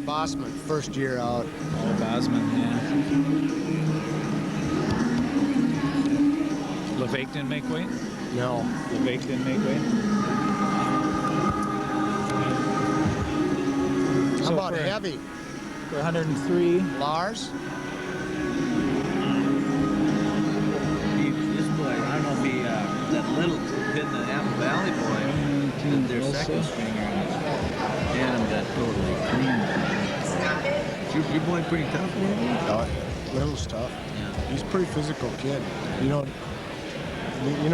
Brian Bossman, first year out. Oh, Bossman, yeah. LeVake didn't make weight? No. LeVake didn't make weight? How about heavy? For 103. Lars? This boy, I don't know if he, that little kid in the Apple Valley boy, did their second stringer. And got totally clean. Your boy pretty tough, No, Little's tough. Yeah. He's a pretty physical kid. You know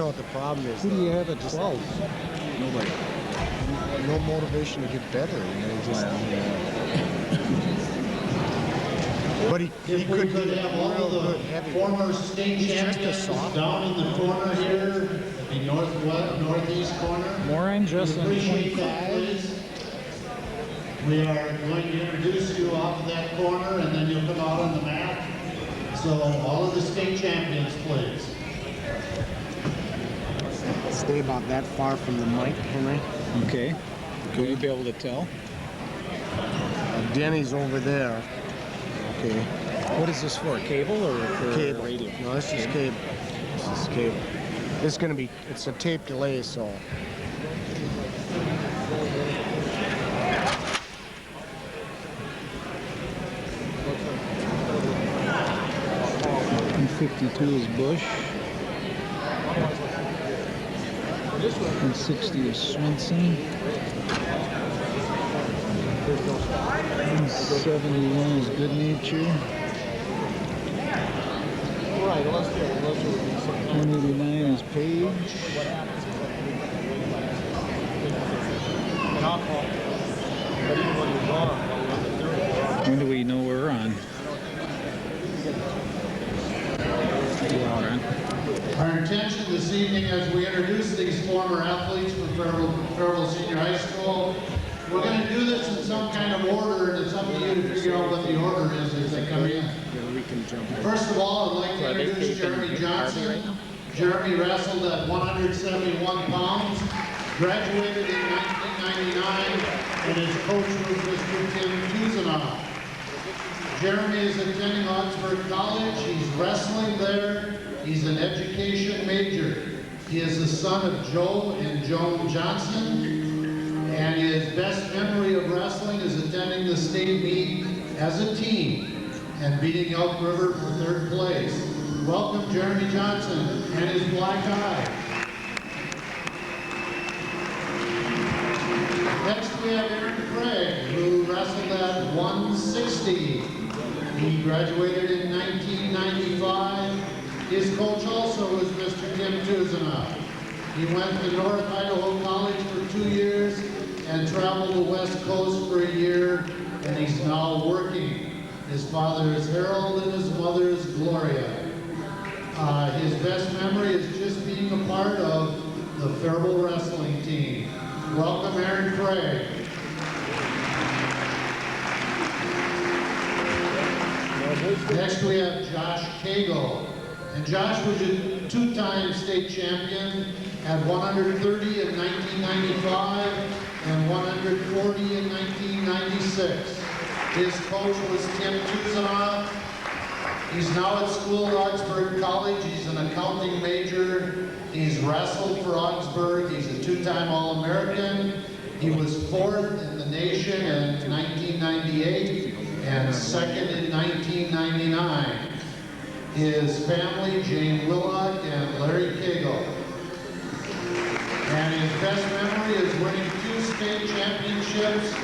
what the problem is? Who do you have at 12? Nobody. No motivation to get better. You know, just, but he could have all of the former state champions down in the corner here, the northeast corner. Morin, just on Appreciate 25. that, please. We are going to introduce you off of that corner, and then you'll come out on the mat. So all of the state champions, please. stay about that far from the mic, Henry. Okay. Will you be able to tell? Denny's over there. Okay. What is this for? Cable or for Cable. radio? No, this is cable. This is cable. It's gonna be, it's a tape delay, so. 52 is Bush. And 60 is Swenson. And 71 is Good Nature. 189 is Page. When do we know we're on? Our intention this evening, as we introduce these former athletes from Faribault Senior High School, we're going to do this in some kind of order, and it's up to you to figure out what the order is as they come in. First of all, I'd like to introduce Jeremy Johnson. Jeremy wrestled at 171 pounds, graduated in 1999, and his coach was Mr. Tim Tousignant. Jeremy is attending Augsburg College. He's wrestling there. He's an education major. He is the son of Joe and Joan Johnson, and his best memory of wrestling is attending the state meet as a team and beating Elk River for 3rd place. Welcome, Jeremy Johnson and his black eye. Next we have Orin Blaman, who wrestled at 160. He graduated in 1995. His coach also was Mr. Tim Tousignant. He went to North Idaho College for 2 years and traveled the West Coast for a year, and he's now working. His father is Harold and his mother is Gloria. His best memory is just being a part of the Faribault wrestling team. Welcome, Orin Blaman. Next we have Josh Cagle. And Josh was a 2-time state champion at 130 in 1995 and 140 in 1996. His coach was Tim Tousignant. He's now at school at Augsburg College. He's an accounting major. He's wrestled for Augsburg. He's a 2-time All-American. He was 4th in the nation in 1998 and 2nd in 1999. His family, Jane Willock and Larry Cagle. And his best memory is winning 2 state championships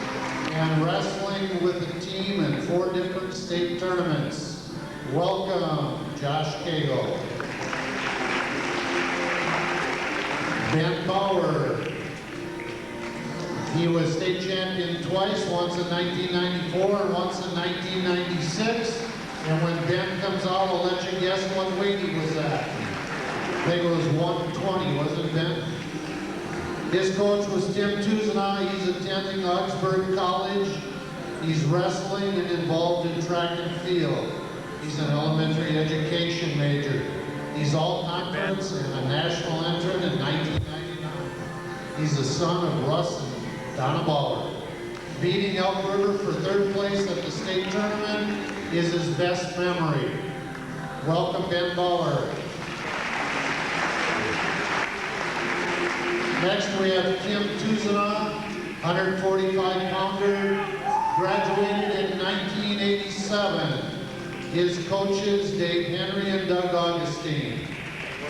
and wrestling with the team in 4 different state tournaments. Welcome, Josh Cagle. Ben Bauer. He was state champion twice, once in 1994 and once in 1996. And when Ben comes out, I'll let you guess what weight he was at. I think it was 120, wasn't it, Ben? His coach was Tim Tousignant. He's attending Augsburg College. He's wrestling and involved in track and field. He's an elementary education major. He's all-conference and a national entrant in 1999. He's the son of Russ and Donna Bauer. beating Alberta for third place at the state tournament is his best memory. Welcome, Ben Bauer. Next we have Tim Tousignant, 145-pounder, graduated in 1987. His coaches, Dave Henry and Doug Augustin.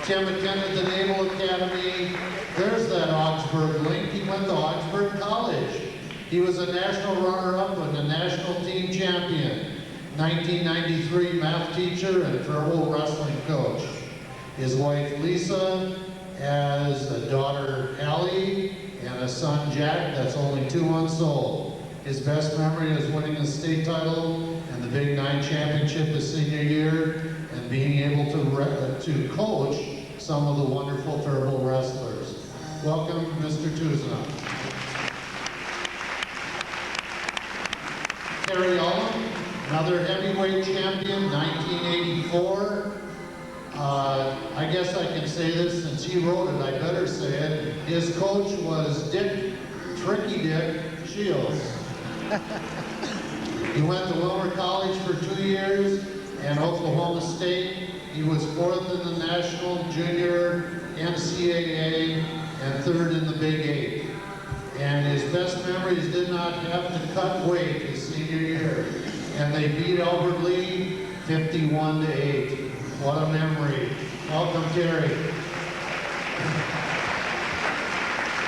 Tim attended the Naval Academy. There's that Augsburg link. He went to Augsburg College. He was a national runner-up and a national team champion. 1993 math teacher and Faribault wrestling coach. His wife Lisa has a daughter Allie and a son Jack that's only 2 months old. His best memory is winning the state title and the Big 9 championship his senior year and being able to coach some of the wonderful Faribault wrestlers. Welcome, Mr. Tousignant. Terry Allen, another heavyweight champion, 1984. I guess I can say this since he wrote it, I better say it. His coach was Tricky Dick Shields. He went to Wilmer College for 2 years and Oklahoma State. He was 4th in the national junior NCAA and 3rd in the Big 8. And his best memories did not have to cut weight his senior year. And they beat Albert Lee 51-8. What a memory. Welcome, Terry.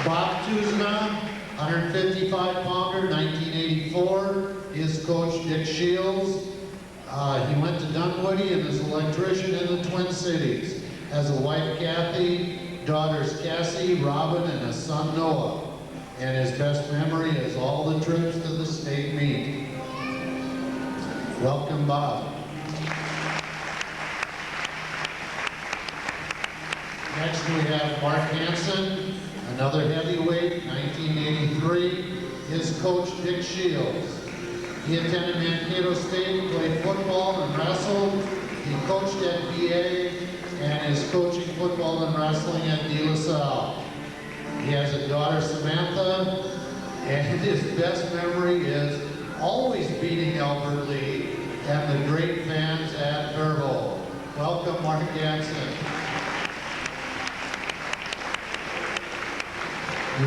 Bob Tousignant, 155-pounder, 1984. His coach, Dick Shields. He went to Dunwoody and is an electrician in the Twin Cities. Has a wife, Kathy, daughters, Cassie, Robin, and a son, Noah. And his best memory is all the trips to the state meet. Welcome, Bob. Next we have Mark Hansen, another heavyweight, 1983. His coach, Dick Shields. He attended Mankato State, played football and wrestled. He coached at VA and is coaching football and wrestling at De La Salle. He has a daughter, Samantha, and his best memory is always beating Albert Lee and the great fans at Faribault. Welcome, Mark Hansen.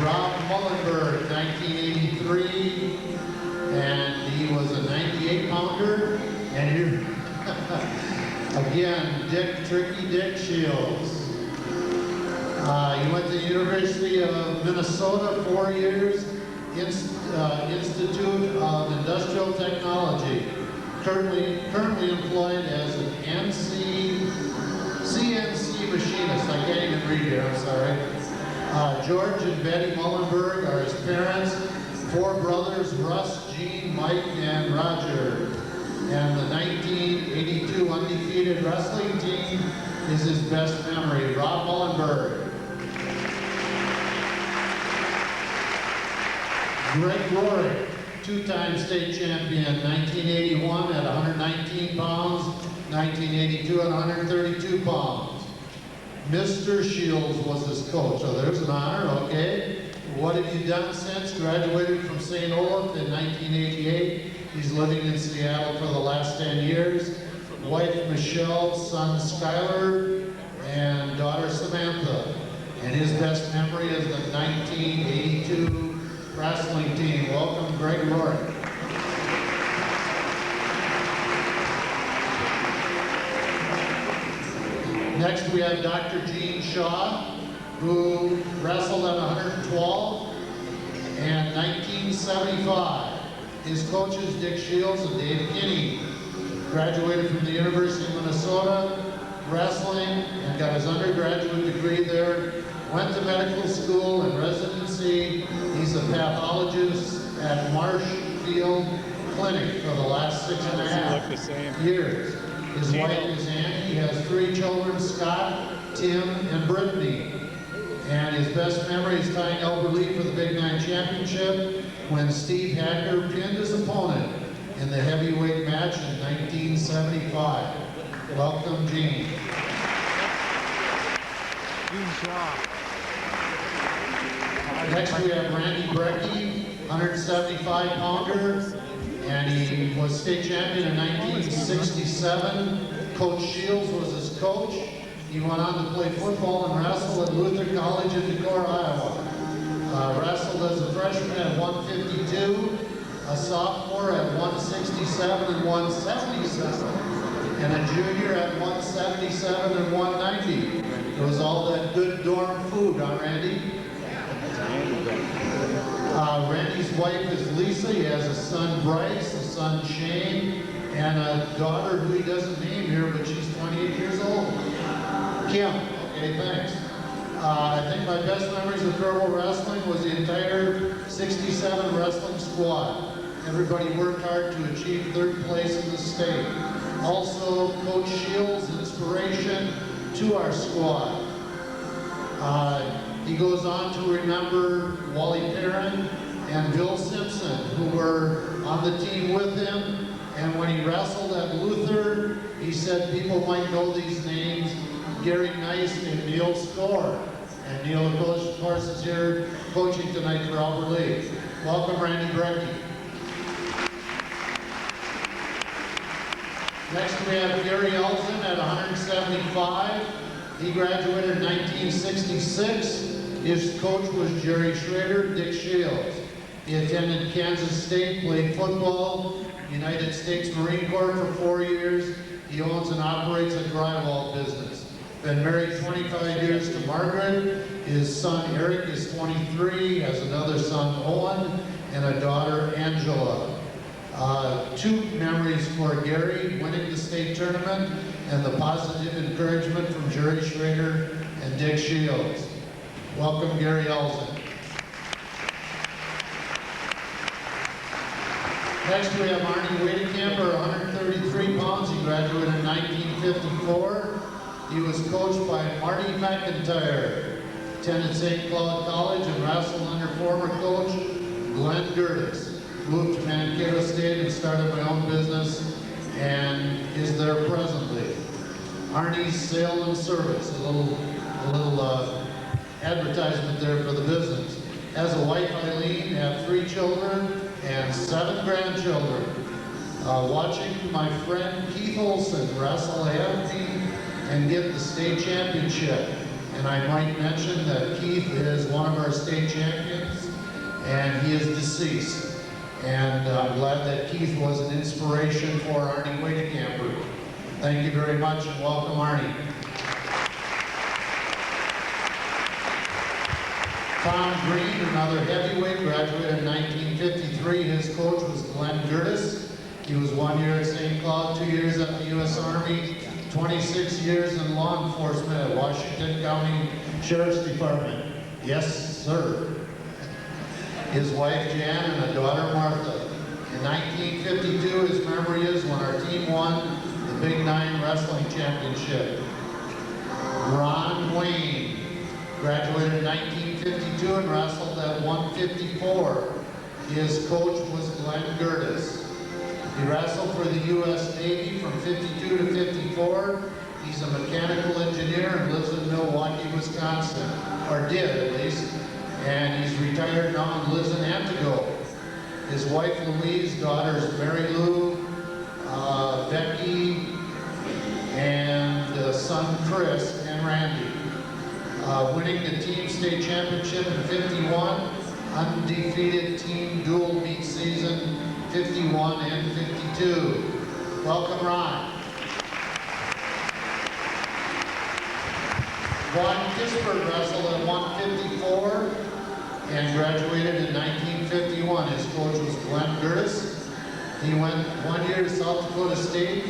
Rob Mullenburg, 1983, and he was a 98-pounder, and again, Tricky Dick Shields. He went to the University of Minnesota 4 years, Institute of Industrial Technology, currently employed as an CNC machinist. I can't even read here, I'm sorry. George and Betty Mullenburg are his parents. 4 brothers, Russ, Gene, Mike, and Roger. And the 1982 undefeated wrestling team is his best memory. Rob Mullenburg. Greg Mohrek, 2-time state champion, 1981 at 119 pounds, 1982 at 132 pounds. Mr. Shields was his coach, so there's an honor, okay. What have you done since? Graduated from St. Olaf in 1988. He's living in Seattle for the last 10 years. Wife Michelle, son Skylar, and daughter Samantha. And his best memory is the 1982 wrestling team. Welcome, Greg Mohrek. Next we have Dr. Gene Shaw, who wrestled at 112 and 1975. His coaches, Dick Shields and Dave Kinney. Graduated from the University of Minnesota, wrestling, and got his undergraduate degree there. Went to medical school and residency. He's a pathologist at Marshfield Clinic for the last 6.5 years. His wife is Annie. He has 3 children, Scott, Tim, and Brittany. And his best memory is tying Albert Lee for the Big 9 championship when Steve Hacker pinned his opponent in the heavyweight match in 1975. Welcome, Gene. Next we have Randy Brekke, 175 pounder, and he was state champion in 1967. Coach Shields was his coach. He went on to play football and wrestle at Luther College in Decorah, Iowa. Wrestled as a freshman at 152, a sophomore at 167 and 177, and a junior at 177 and 190. It was all that good dorm food, huh, Randy? Randy's wife is Lisa. He has a son, Bryce, a son, Shane, and a daughter who he doesn't name here, but she's 28 years old. Kim. Okay, thanks. I think my best memories of Faribault wrestling was the entire 67 wrestling squad. Everybody worked hard to achieve third place in the state. Also, Coach Shields' inspiration to our squad. He goes on to remember Wally Perrin and Bill Simpson, who were on the team with him. And when he wrestled at Luther, he said people might know these names, Gary Nice and Neil Score. And Neil, of course, is here coaching tonight for Albert Lee. Welcome, Randy Brekke. Next we have Gary Alzen at 175. He graduated in 1966. His coach was Jerry Schrader, Dick Shields. He attended Kansas State, played football, United States Marine Corps for 4 years. He owns and operates a drywall business. Been married 25 years to Margaret. His son Eric is 23, has another son Owen, and a daughter Angela. Two memories for Gary: winning the state tournament and the positive encouragement from Jerry Schrader and Dick Shields. Welcome, Gary Alzen. Next we have Arnie Wittekamper, 133 pounds. He graduated in 1954. He was coached by Marty McIntyre. Attended St. Cloud College and wrestled under former coach Glenn Gertis. Moved to Mankato State and started my own business and is there presently. Arnie's Sale and Service, a little advertisement there for the business. Has a wife, Eileen, have 3 children and 7 grandchildren. Watching my friend Keith Olson wrestle ahead of me and get the state championship. And I might mention that Keith is one of our state champions and he is deceased. And I'm glad that Keith was an inspiration for Arnie Wittekamper. Thank you very much and welcome, Arnie. Tom Green, another heavyweight, graduated in 1953. His coach was Glenn Gertis. He was 1 year at St. Cloud, 2 years at the U.S. Army, 26 years in law enforcement at Washington County Sheriff's Department. Yes, sir. His wife Jan and a daughter Martha. In 1952, his memory is when our team won the Big 9 Wrestling Championship. Ron Wayne graduated in 1952 and wrestled at 154. His coach was Glenn Gertis. He wrestled for the U.S. Navy from 52 to 54. He's a mechanical engineer and lives in Milwaukee, Wisconsin, or did at least. And he's retired now and lives in Antigo. His wife Louise, daughters Mary Lou, Becky, and son Chris and Randy. Winning the team state championship in 51, undefeated team dual meet season 51 and 52. Welcome, Ron. Juan Kissberg wrestled at 154 and graduated in 1951. His coach was Glenn Gertis. He went 1 year to South Dakota State.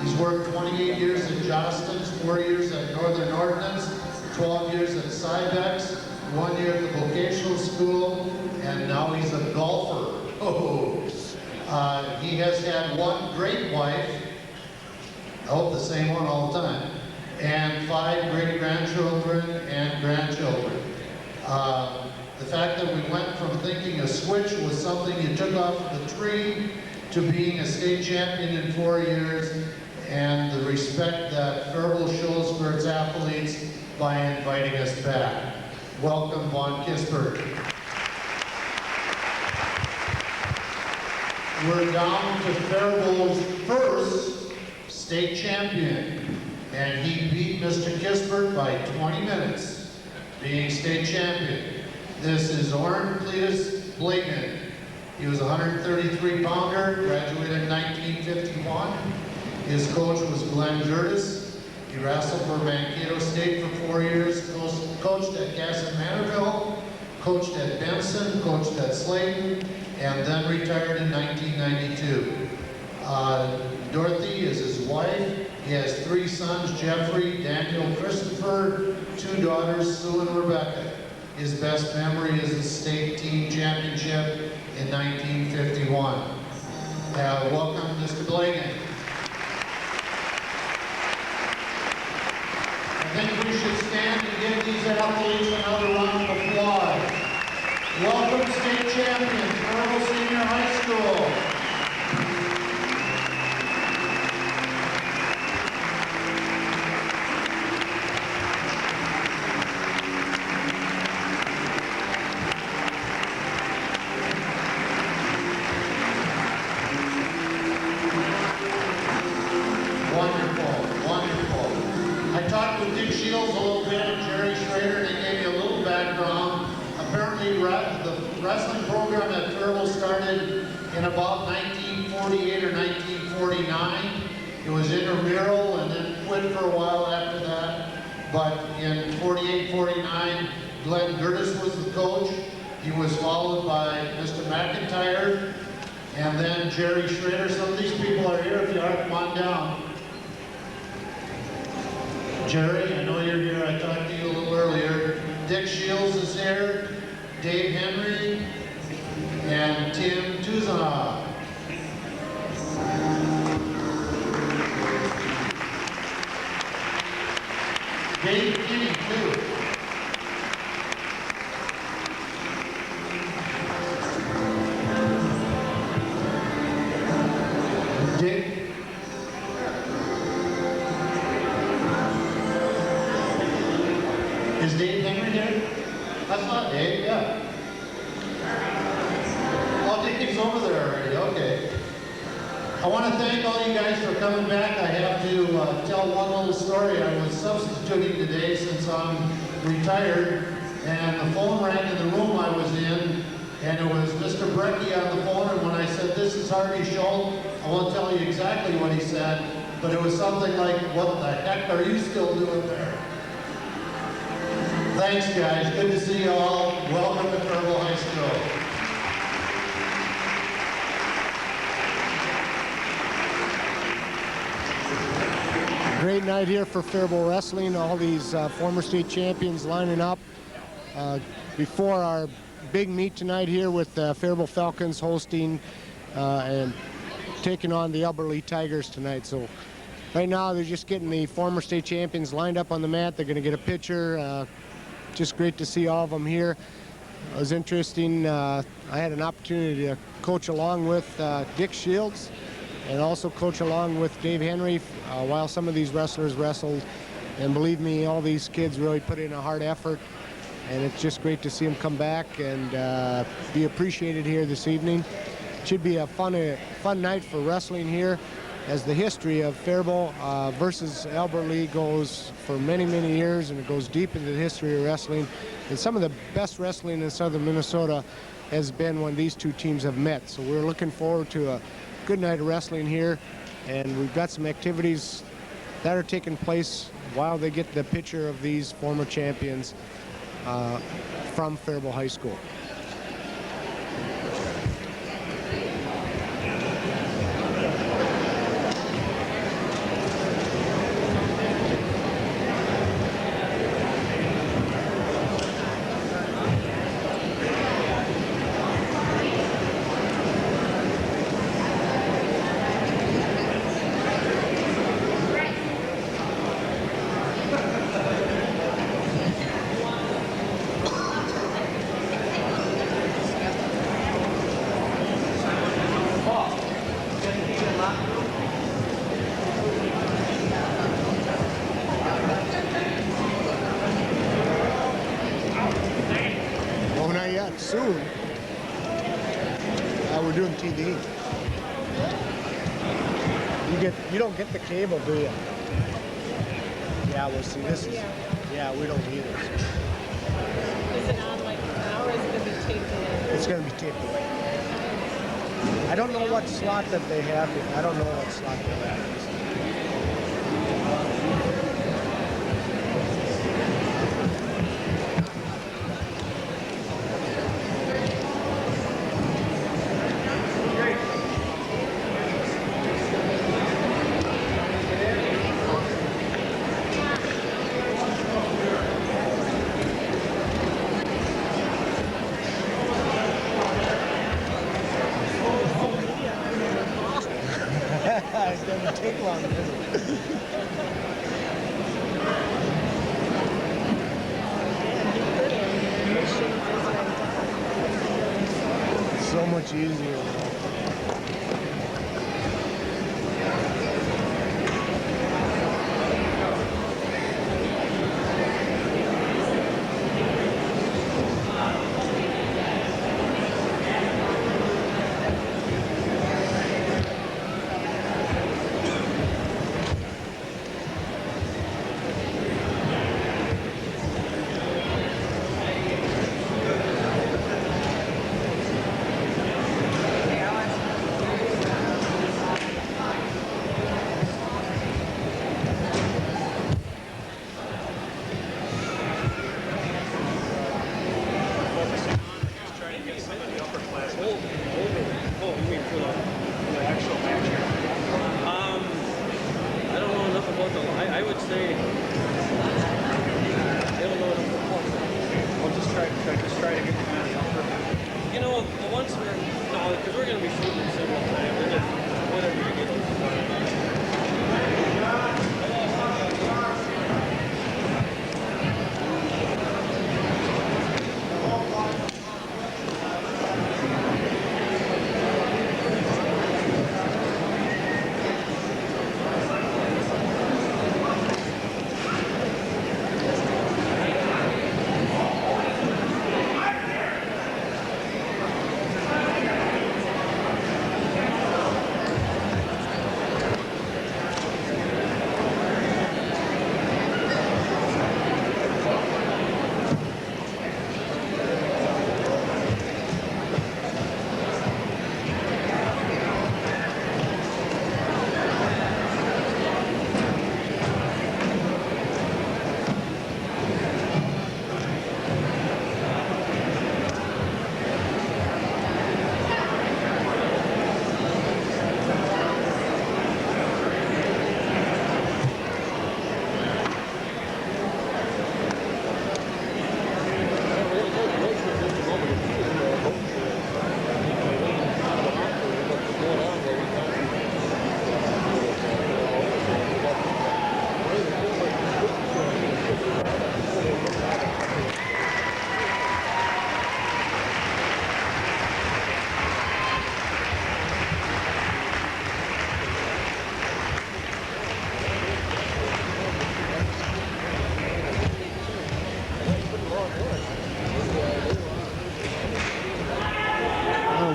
He's worked 28 years at Jostens, 4 years at Northern Ordnance, 12 years at Cybex, 1 year at the vocational school, and now he's a golfer. Oh. He has had one great wife, I hope the same one all the time, and 5 great-grandchildren and grandchildren. The fact that we went from thinking a switch was something you took off the tree to being a state champion in 4 years, and the respect that Faribault shows for its athletes by inviting us back. Welcome, Juan Kissberg. we're down to Faribault's first state champion. And he beat Mr. Kissberg by 20 minutes, being state champion. This is Orin Blaman. He was a 133-pounder, graduated in 1951. His coach was Glenn Gertis. He wrestled for Mankato State for 4 years, coached at Castle-Manorville, coached at Benson, coached at Slayton, and then retired in 1992. Dorothy is his wife. He has 3 sons, Jeffrey, Daniel, Christopher, 2 daughters, Sue and Rebecca. His best memory is the state team championship in 1951. Welcome, Mr. Blaman. I think we should stand and give these athletes another round of applause. Welcome, state champions, Faribault Senior High School. Wrestling program at Faribault started in about 1948 or 1949. It was intramural and then quit for a while after that. But in 48, 49, Glenn Gertis was the coach. He was followed by Mr. McIntyre and then Jerry Schrader. Some of these people are here. If you are, come on down. Jerry, I know you're here. I talked to you a little earlier. Dick Shields is here. Dave Henry, and Tim Tousignant. Dave Kinney, too. Dick. Is Dave Henry here? That's not Dave, yeah. Oh, Dickie's over there already, okay. I want to thank all you guys for coming back. I have to tell one little story. I was substituting today since I'm retired, and the phone rang in the room I was in, and it was Mr. Brekke on the phone, and when I said, "This is Harvey Schultz," I won't tell you exactly what he said, but it was something like, "What the heck are you still doing there?" Thanks, guys. Good to see you all. Welcome to Faribault High School. Great night here for Faribault Wrestling. All these former state champions lining up before our big meet tonight here with Faribault Falcons hosting and taking on the Alberta Tigers tonight. So right now they're just getting the former state champions lined up on the mat. They're going to get a picture. Just great to see all of them here. It was interesting. I had an opportunity to coach along with Dick Shields and also coach along with Dave Henry while some of these wrestlers wrestled. And believe me, all these kids really put in a hard effort. And it's just great to see them come back and be appreciated here this evening. It should be a fun night for wrestling here, as the history of Faribault versus Alberta League goes for many, many years, and it goes deep into the history of wrestling. And some of the best wrestling in southern Minnesota has been when these two teams have met. So we're looking forward to a good night of wrestling here, and we've got some activities that are taking place while they get the picture of these former champions from Faribault High School. Soon. We're doing TV. You don't get the cable, do you? Yeah, well, see, this is, yeah, we don't either. Is it on like now, or is it going to be taped in? It's going to be taped away. I don't know what slot that they have. I don't know what slot they have. It doesn't take long, does it? So much easier.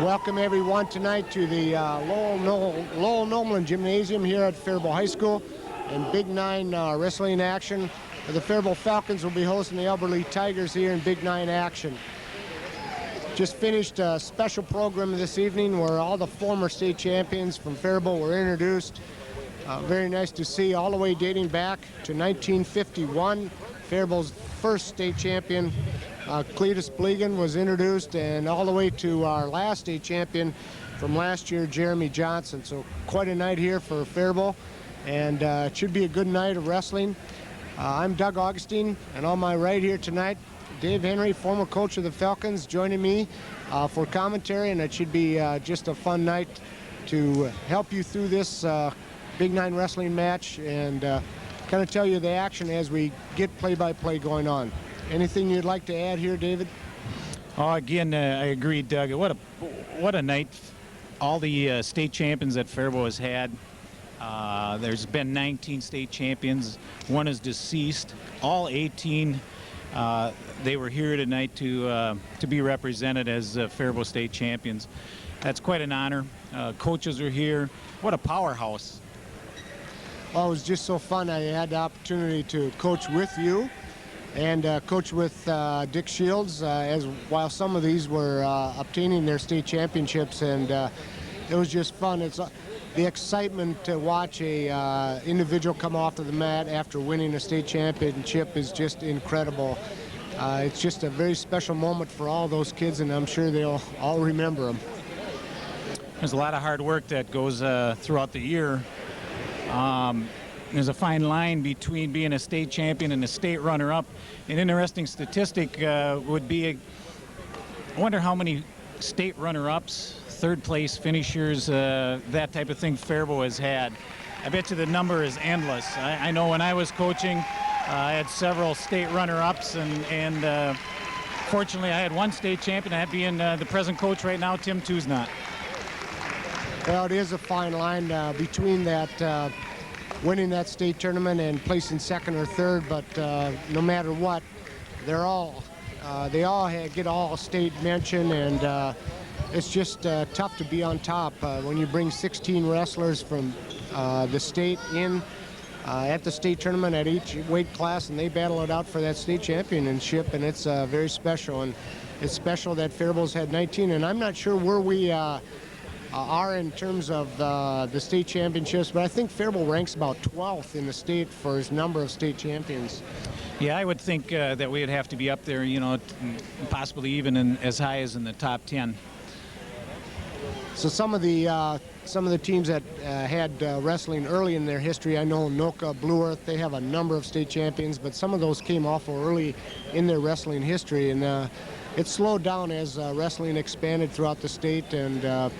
Welcome everyone tonight to the Lowell Nomeland Gymnasium here at Faribault High School, and Big Nine wrestling action. The Faribault Falcons will be hosting the Alberta Tigers here in Big Nine action. Just finished a special program this evening where all the former state champions from Faribault were introduced. Very nice to see, all the way dating back to 1951. Faribault's first state champion, Cletus Blegan, was introduced, and all the way to our last state champion from last year, Jeremy Johnson. So quite a night here for Faribault, and it should be a good night of wrestling. I'm Doug Augustin, and on my right here tonight, Dave Henry, former coach of the Falcons, joining me for commentary, and it should be just a fun night to help you through this Big Nine wrestling match and kind of tell you the action as we get play-by-play going on. Anything you'd like to add here, David? Oh, again, I agree, Doug. What a night all the state champions that Faribault has had. There's been 19 state champions. One is deceased. All 18, they were here tonight to be represented as Faribault state champions. that's quite an honor. Coaches are here. What a powerhouse. Well, it was just so fun. I had the opportunity to coach with you and coach with Dick Shields while some of these were obtaining their state championships, and it was just fun. It's the excitement to watch a individual come off of the mat after winning a state championship is just incredible. It's just a very special moment for all those kids, and I'm sure they'll all remember them. There's a lot of hard work that goes throughout the year. There's a fine line between being a state champion and a state runner-up. An interesting statistic would be, I wonder how many state runner-ups, third place finishers, that type of thing Faribault has had. I bet you the number is endless. I know when I was coaching, I had several state runner-ups, and fortunately I had one state champion, that being the present coach right now, Tim Tousignant. Well, it is a fine line between that winning that state tournament and placing second or third, but no matter what, they all get all state mention, and it's just tough to be on top when you bring 16 wrestlers from the state in at the state tournament at each weight class, and they battle it out for that state championship, and it's very special. And it's special that Faribault's had 19, and I'm not sure where we are in terms of the state championships, but I think Faribault ranks about 12th in the state for his number of state champions. Yeah, I would think that we would have to be up there, you know, possibly even as high as in the top 10. So some of the teams that had wrestling early in their history, I know Noka, Blue Earth, they have a number of state champions, but some of those came awful early in their wrestling history, and it slowed down as wrestling expanded throughout the state, and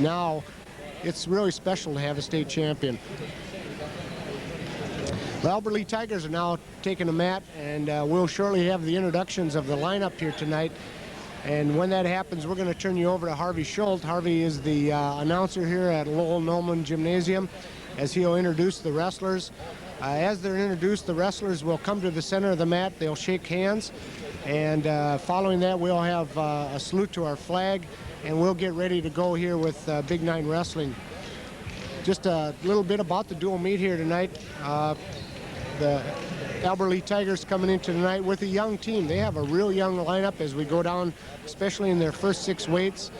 now it's really special to have a state champion. The Albert Lee Tigers are now taking a mat, and we'll shortly have the introductions of the lineup here tonight. And when that happens, we're going to turn you over to Harvey Schultz. Harvey is the announcer here at Nomeland Gymnasium, as he'll introduce the wrestlers. As they're introduced, the wrestlers will come to the center of the mat. They'll shake hands, and following that, we'll have a salute to our flag, and we'll get ready to go here with Big Nine Wrestling. Just a little bit about the dual meet here tonight. The Albert Lee Tigers coming into tonight with a young team. They have a real young lineup as we go down, especially in their first 6 weights.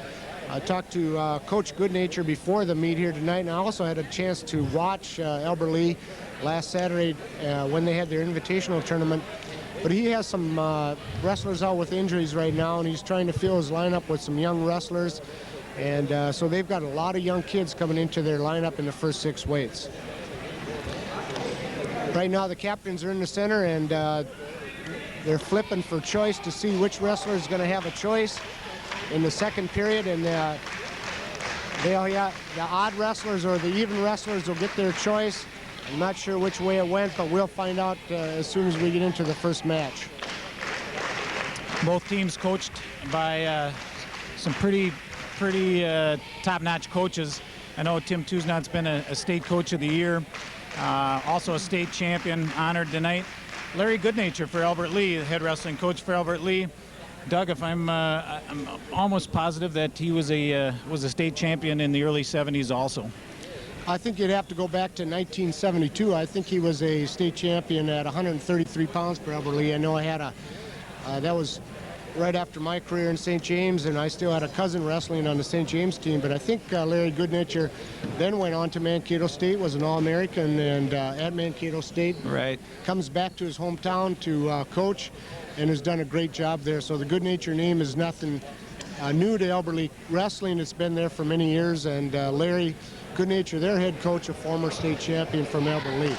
I talked to Coach Goodnature before the meet here tonight, and I also had a chance to watch Albert Lee last Saturday when they had their invitational tournament. But he has some wrestlers out with injuries right now, and he's trying to fill his lineup with some young wrestlers. And so they've got a lot of young kids coming into their lineup in the first 6 weights. Right now the captains are in the center, and they're flipping for choice to see which wrestler is going to have a choice in the second period, and the odd wrestlers or the even wrestlers will get their choice. I'm not sure which way it went, but we'll find out as soon as we get into the first match. Both teams coached by some pretty top-notch coaches. I know Tim Tousignant's been a state coach of the year. Also a state champion honored tonight. Larry Goodnature for Albert Lee, the head wrestling coach for Albert Lee. Doug, if I'm almost positive that he was a state champion in the early 70s also. I think you'd have to go back to 1972. I think he was a state champion at 133 pounds for Albert Lee. I know I had that was right after my career in St. James, and I still had a cousin wrestling on the St. James team. But I think Larry Goodnature then went on to Mankato State, was an All-American, and at Mankato State, right, comes back to his hometown to coach, and has done a great job there. So the Goodnature name is nothing new to Albert Lee wrestling. It's been there for many years, and Larry Goodnature, their head coach, a former state champion from Albert Lee.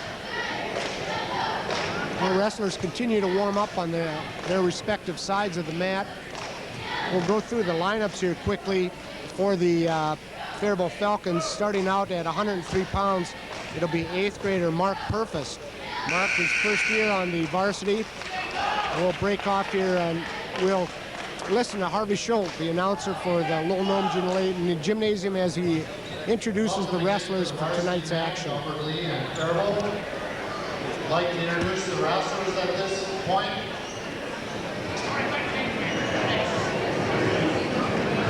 The wrestlers continue to warm up on their respective sides of the mat. We'll go through the lineups here quickly for the Faribault Falcons. Starting out at 103 pounds, it'll be 8th grader Mark Purfus. Mark is first year on the varsity. We'll break off here and we'll listen to Harvey Schultz, the announcer for the Little Nome Gymnasium, as he introduces the wrestlers for tonight's action. I'd like to introduce the wrestlers at this point.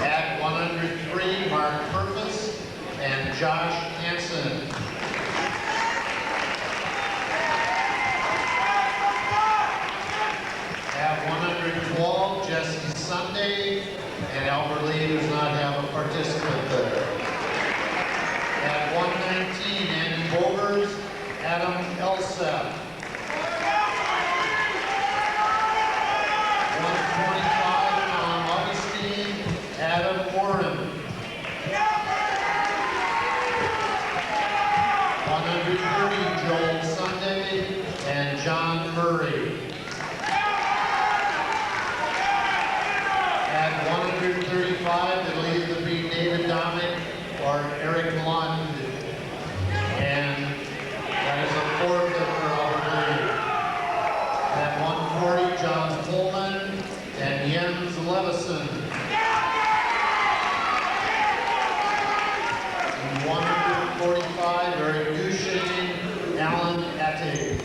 At 103, Josh Hansen. At 112, Jesse Sunday, and Albert Lee does not have a participant there. At 119, Andy Bogers, Adam Elsep. 125, Tom Augustin, Adam Orin. 130, Joel Sunday, and John Murray. At 135, it'll either be David Dominic or Eric Lund. And that is a forfeit for Albert Lee. At 140, John Pullman and Jens Levison. 145, Eric Duchesne, Alan Atte.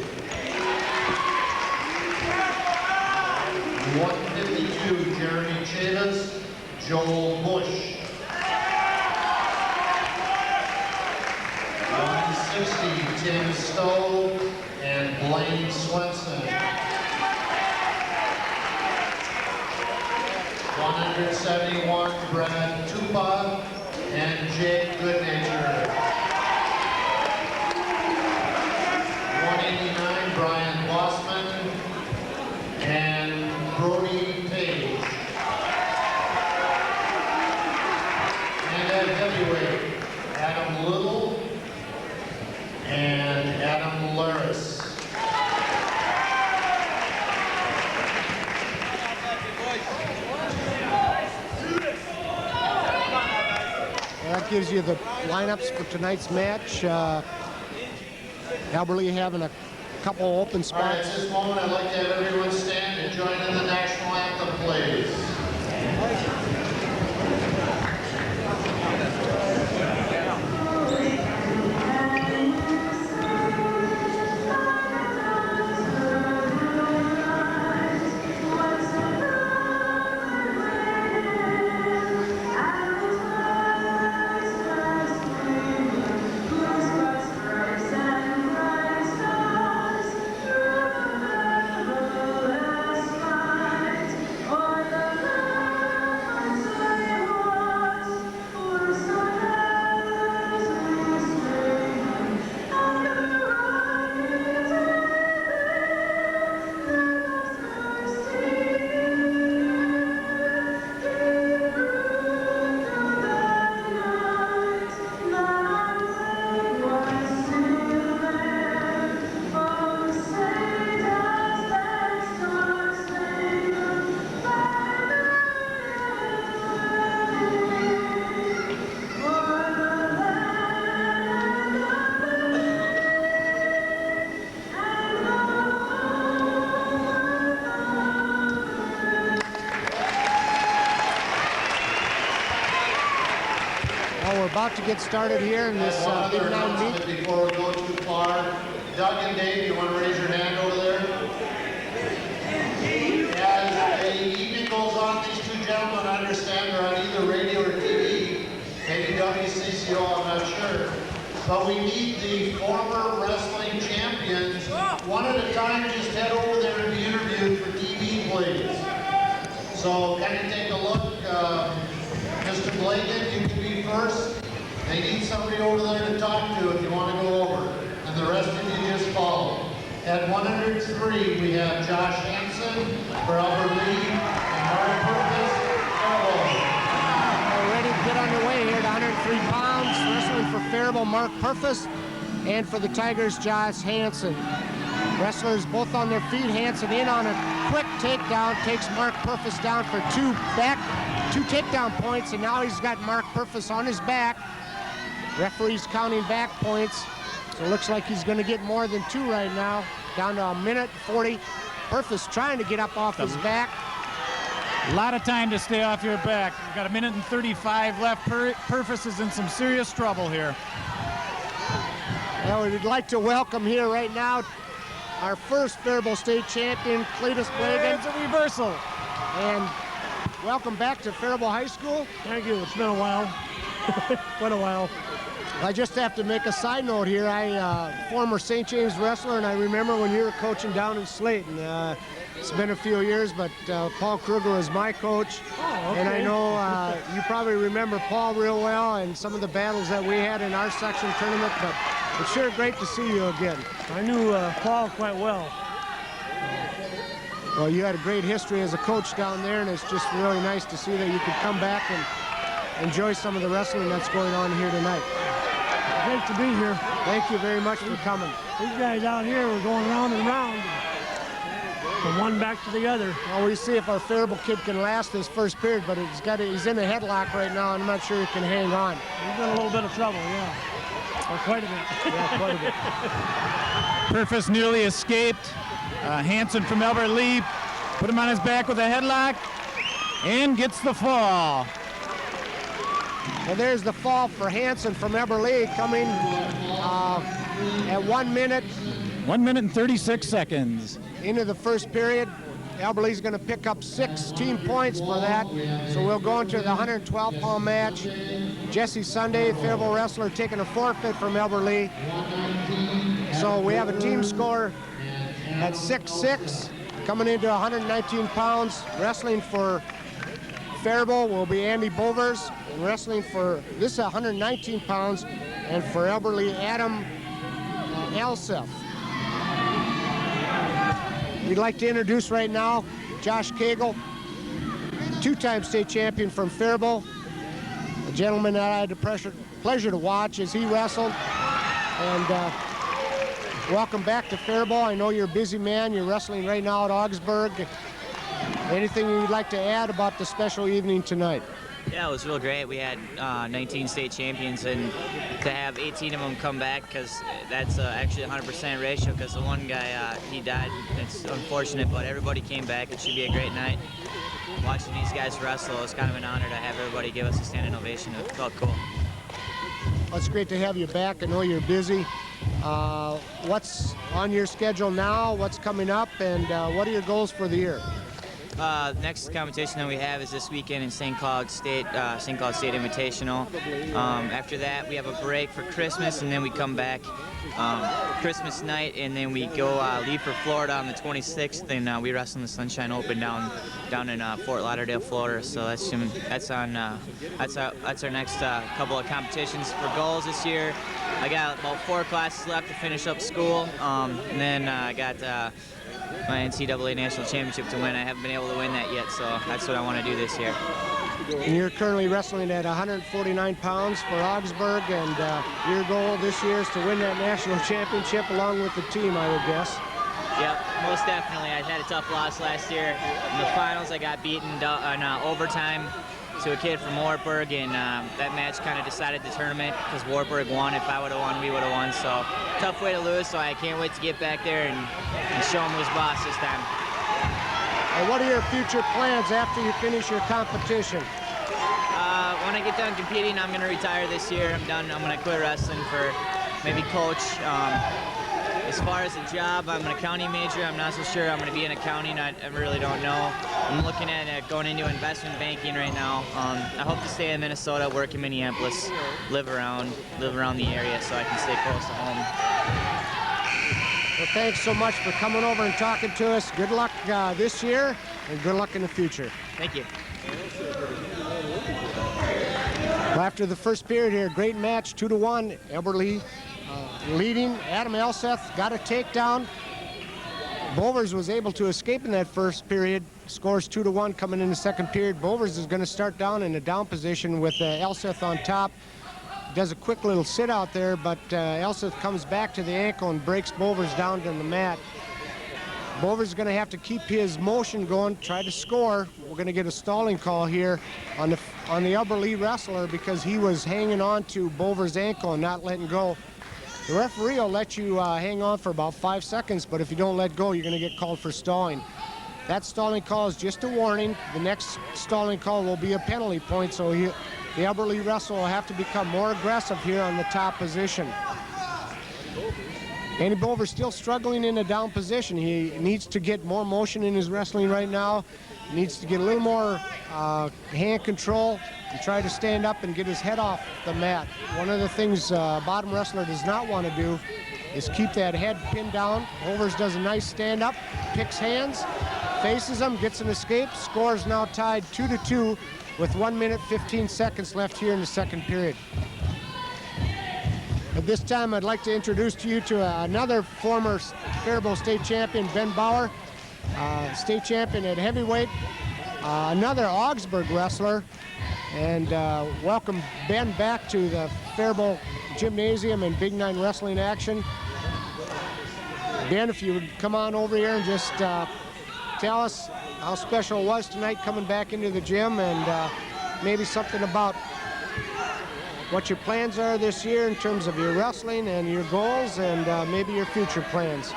152, Jeremy Chavis, Joel Bush. 160, Tim Stowe and Blaine Swenson. 171, Brad Tupa and Jake Goodnature. 189, Brian Bossman and Brody Page. And at heavyweight, Adam Little and Adam Laris. That gives you the lineups for tonight's match. Albert Lee having a couple open All right, at spots. this moment, I'd like to have everyone stand and join in the national anthem, please. About to get started here in this One big other nine announcement meet. before we go too far. Doug and Dave, you want to raise your hand over there? As the evening goes on, these two gentlemen, I understand, are on either radio or TV. Maybe WCCO, I'm not sure. But we need the former wrestling champions, one at a time, just head over there and be interviewed for TV, please. So kind of take a look. Mr. Blagan, you can be first. They need somebody over there to talk to if you want to go over. And the rest of you just follow. At 103, we have Josh Hansen for Albert Lee and Mark Purvis, Cagle. We're ready to get underway here at 103 pounds. Wrestling for Faribault, Mark Purvis, and for the Tigers, Josh Hansen. Wrestlers both on their feet. Hansen in on a quick takedown, takes Mark Purvis down for two takedown points, and now he's got Mark Purvis on his back. Referee's counting back points, so it looks like he's going to get more than two right now. Down to 1:40. Purvis trying to get up off his back. A lot of time to stay off your back. We've got 1:35 left. Purvis is in some serious trouble here. Well, we'd like to welcome here right now our first Faribault State champion, Cletus Blagan. It's a reversal. And welcome back to Faribault High School. Thank you. It's been a while. Quite a while. I just have to make a side note here. I former St. James wrestler, and I remember when you were coaching down in Slayton. It's been a few years, but Paul Kruger was my coach. Oh, okay. And I know you probably remember Paul real well and some of the battles that we had in our section tournament, but it's sure great to see you again. I knew Paul quite well. Well, you had a great history as a coach down there, and it's just really nice to see that you could come back and enjoy some of the wrestling that's going on here tonight. Great to be here. Thank you very much for coming. These guys out here were going round and round from one back to the other. Well, we see if our Faribault kid can last this first period, but he's in a headlock right now, and I'm not sure he can hang on. He's in a little bit of trouble, yeah. Or quite a bit. Yeah, quite a bit. Purvis nearly escaped. Hansen from Albert Lee put him on his back with a headlock and gets the fall. Well, there's the fall for Hansen from Eberle coming at 1 minute. 1 minute and 36 seconds. Into the first period. Eberle's going to pick up 16 points for that. So we'll go into the 112-pound match. Jesse Sunday, Faribault wrestler, taking a forfeit from Eberle. So we have a team score at 6-6. Coming into 119 pounds. Wrestling for Faribault will be Andy Bovers. And wrestling for this is 119 pounds. And for Eberle, Adam Elseth. We'd like to introduce right now Josh Cagle, two-time state champion from Faribault, a gentleman that I had the pleasure to watch as he wrestled. And welcome back to Faribault. I know you're a busy man. You're wrestling right now at Augsburg. Anything you'd like to add about the special evening tonight? Yeah, it was real great. We had 19 state champions, and to have 18 of them come back, because that's actually a 100% ratio, because the one guy, he died. It's unfortunate, but everybody came back. It should be a great night. Watching these guys wrestle, it's kind of an honor to have everybody give us a standing ovation. It felt cool. Well, it's great to have you back. I know you're busy. What's on your schedule now? What's coming up? And what are your goals for the year? Next competition that we have is this weekend in St. Cloud State Invitational. After that, we have a break for Christmas, and then we come back Christmas night, and then we go leave for Florida on the 26th, and we wrestle in the Sunshine Open down in Fort Lauderdale, Florida. So that's our next couple of competitions for goals this year. I got about 4 classes left to finish up school, and then I got my NCAA National Championship to win. I haven't been able to win that yet, so that's what I want to do this year. And you're currently wrestling at 149 pounds for Augsburg, and your goal this year is to win that national championship along with the team, I would guess. Yep, most definitely. I had a tough loss last year. In the finals, I got beaten in overtime to a kid from Wartburg, and that match kind of decided the tournament because Wartburg won. If I would have won, we would have won. So tough way to lose, so I can't wait to get back there and show him who's boss this time. And what are your future plans after you finish your competition? When I get done competing, I'm going to retire this year. I'm done. I'm going to quit wrestling for maybe coach. As far as a job, I'm an accounting major. I'm not so sure I'm going to be in accounting. I really don't know. I'm looking at going into investment banking right now. I hope to stay in Minnesota, work in Minneapolis, live around the area so I can stay close to home. Well, thanks so much for coming over and talking to us. Good luck this year, and good luck in the future. Thank you. Well, after the first period here, great match, 2-1. Eberle leading. Adam Elseth got a takedown. Bovers was able to escape in that first period. Scores 2-1 coming in the second period. Bovers is going to start down in a down position with Elseth on top. Does a quick little sit out there, but Elseth comes back to the ankle and breaks Bovers down to the mat. Bovers is going to have to keep his motion going, try to score. We're going to get a stalling call here on the Eberle wrestler because he was hanging on to Bovers' ankle and not letting go. The referee will let you hang on for about 5 seconds, but if you don't let go, you're going to get called for stalling. That stalling call is just a warning. The next stalling call will be a penalty point, so the Eberle wrestler will have to become more aggressive here on the top position. Andy Bovers still struggling in a down position. He needs to get more motion in his wrestling right now. needs to get a little more hand control and try to stand up and get his head off the mat. One of the things bottom wrestler does not want to do is keep that head pinned down. Overs does a nice stand up, picks hands, faces them, gets an escape. Score is now tied 2-2 with 1 minute 15 seconds left here in the second period. At this time, I'd like to introduce to you another former Faribault state champion, Ben Bauer, state champion at heavyweight, another Augsburg wrestler, and welcome Ben back to the Faribault Gymnasium and Big 9 wrestling action. Ben, if you would come on over here and just tell us how special it was tonight coming back into the gym, and maybe something about what your plans are this year in terms of your wrestling and your goals, and maybe your future plans.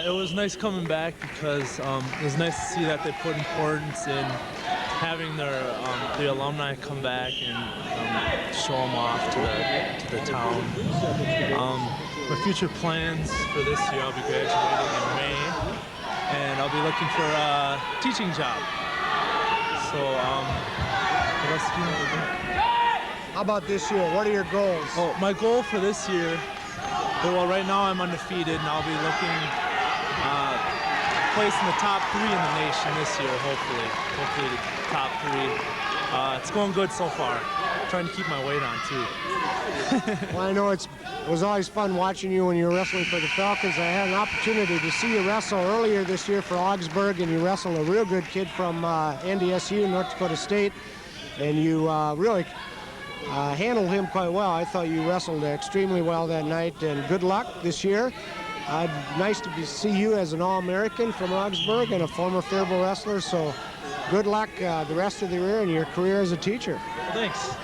It was nice coming back because it was nice to see that they put importance in having the alumni come back and show them off to the town. My future plans for this year, I'll be graduating in May, and I'll be looking for a teaching job. So, what else do you know? How about this year? What are your goals? Oh, my goal for this year, well, right now I'm undefeated, and I'll be looking place in the top 3 in the nation this year, hopefully the top 3. It's going good so far. I'm trying to keep my weight on too. Well, I know it was always fun watching you when you were wrestling for the Falcons. I had an opportunity to see you wrestle earlier this year for Augsburg, and you wrestled a real good kid from NDSU, North Dakota State, and you really handled him quite well. I thought you wrestled extremely well that night, and good luck this year. Nice to see you as an All-American from Augsburg and a former Faribault wrestler, so good luck the rest of the year in your career as a teacher. Well, thanks.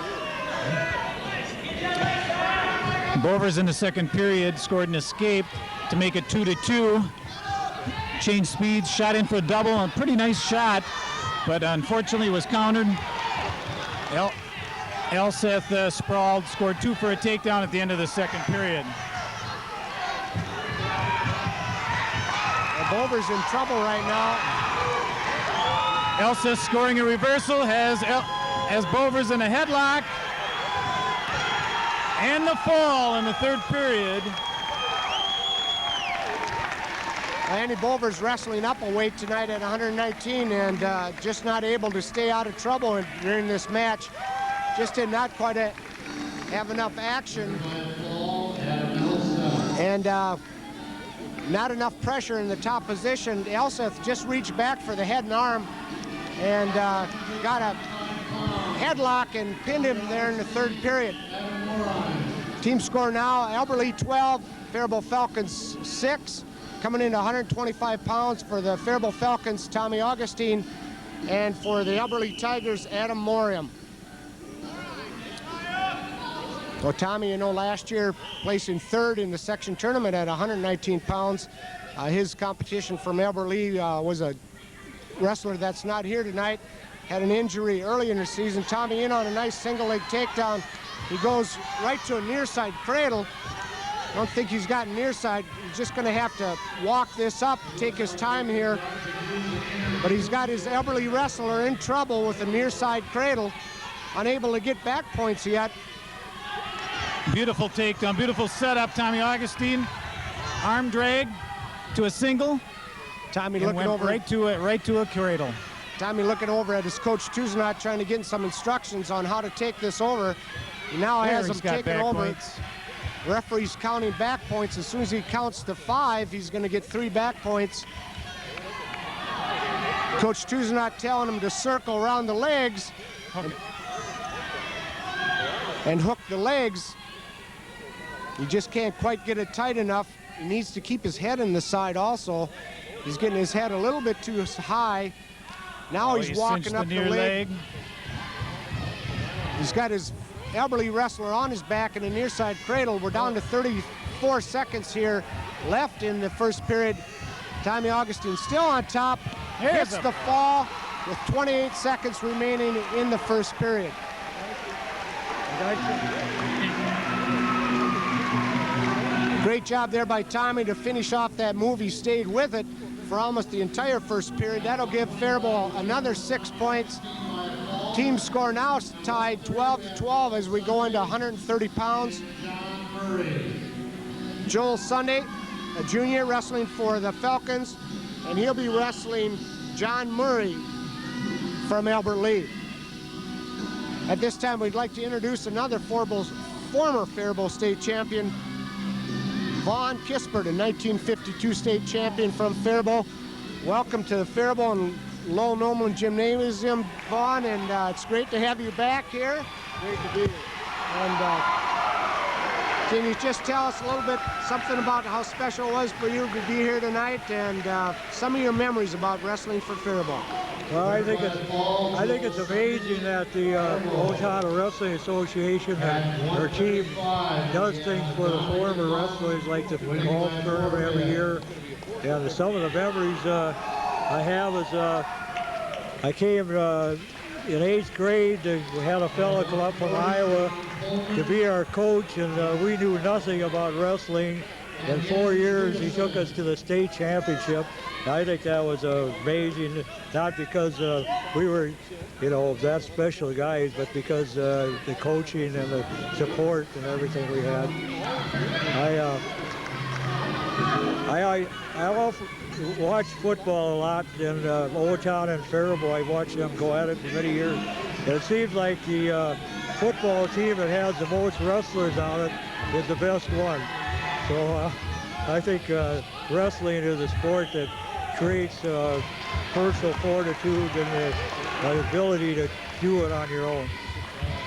Bovers in the second period scored an escape to make it 2-2. Changed speeds, shot in for a double, a pretty nice shot, but unfortunately was countered. Elseth sprawled, scored 2 for a takedown at the end of the second period. Bovers in trouble right now. Elseth scoring a reversal, has Bovers in a headlock. And the fall in the third period. Andy Bovers wrestling up a weight tonight at 119 and just not able to stay out of trouble during this match. Just did not quite have enough action. And not enough pressure in the top position. Elseth just reached back for the head and arm and got a headlock and pinned him there in the third period. Team score now, Elberly 12, Faribault Falcons 6. Coming in 125 pounds for the Faribault Falcons, Tommy Augustin, and for the Elberly Tigers, Adam Morium. Well, Tommy, you know, last year placing third in the section tournament at 119 pounds. His competition from Elberly was a wrestler that's not here tonight. Had an injury early in the season. Tommy in on a nice single leg takedown. He goes right to a near side cradle. I don't think he's gotten near side. He's just going to have to walk this up, take his time here. But he's got his Elberly wrestler in trouble with a near side cradle, unable to get back points yet. Beautiful takedown, beautiful setup, Tommy Augustin. Arm drag to a single. Tommy and looking went over right to a cradle. Tommy looking over at his coach Tousignant, trying to get some instructions on how to take this over. He now has him taking over. Points. Referee's counting back points. As soon as he counts to 5, he's going to get 3 back points. Coach Tousignant telling him to circle around the legs and hook the legs. He just can't quite get it tight enough. He needs to keep his head in the side also. He's getting his head a little bit too high. Now he's walking up the leg. He's got his Elberly wrestler on his back in a near side cradle. We're down to 34 seconds here left in the first period. Tommy Augustin still on top. Hits the fall with 28 seconds remaining in the first period. Great job there by Tommy to finish off that move. He stayed with it for almost the entire first period. That'll give Faribault another 6 points. Team score now tied 12-12 as we go into 130 pounds. Joel Sunday, a junior, wrestling for the Falcons, and he'll be wrestling John Murray from Albert Lee. At this time, we'd like to introduce another former Faribault state champion, Juan Kissberg, a 1952 state champion from Faribault. Welcome to the Faribault and Lowell Nomeland Gymnasium, Vaughn, and it's great to have you back here. Great to be here. And can you just tell us a little bit, something about how special it was for you to be here tonight, and some of your memories about wrestling for Faribault? Well, I think it's amazing that the Otato Wrestling Association and their team does things for the former wrestlers, like the golf tournament every year. And some of the memories I have is I came in 8th grade. We had a fellow come up from Iowa to be our coach, and we knew nothing about wrestling. In 4 years, he took us to the state championship. I think that was amazing, not because we were, you know, that special guys, but because the coaching and the support and everything we had. I watch football a lot in Old Town and Faribault. I watched them go at it for many years. And it seems like the football team that has the most wrestlers on it is the best one. So I think wrestling is a sport that creates personal fortitude and the ability to do it on your own.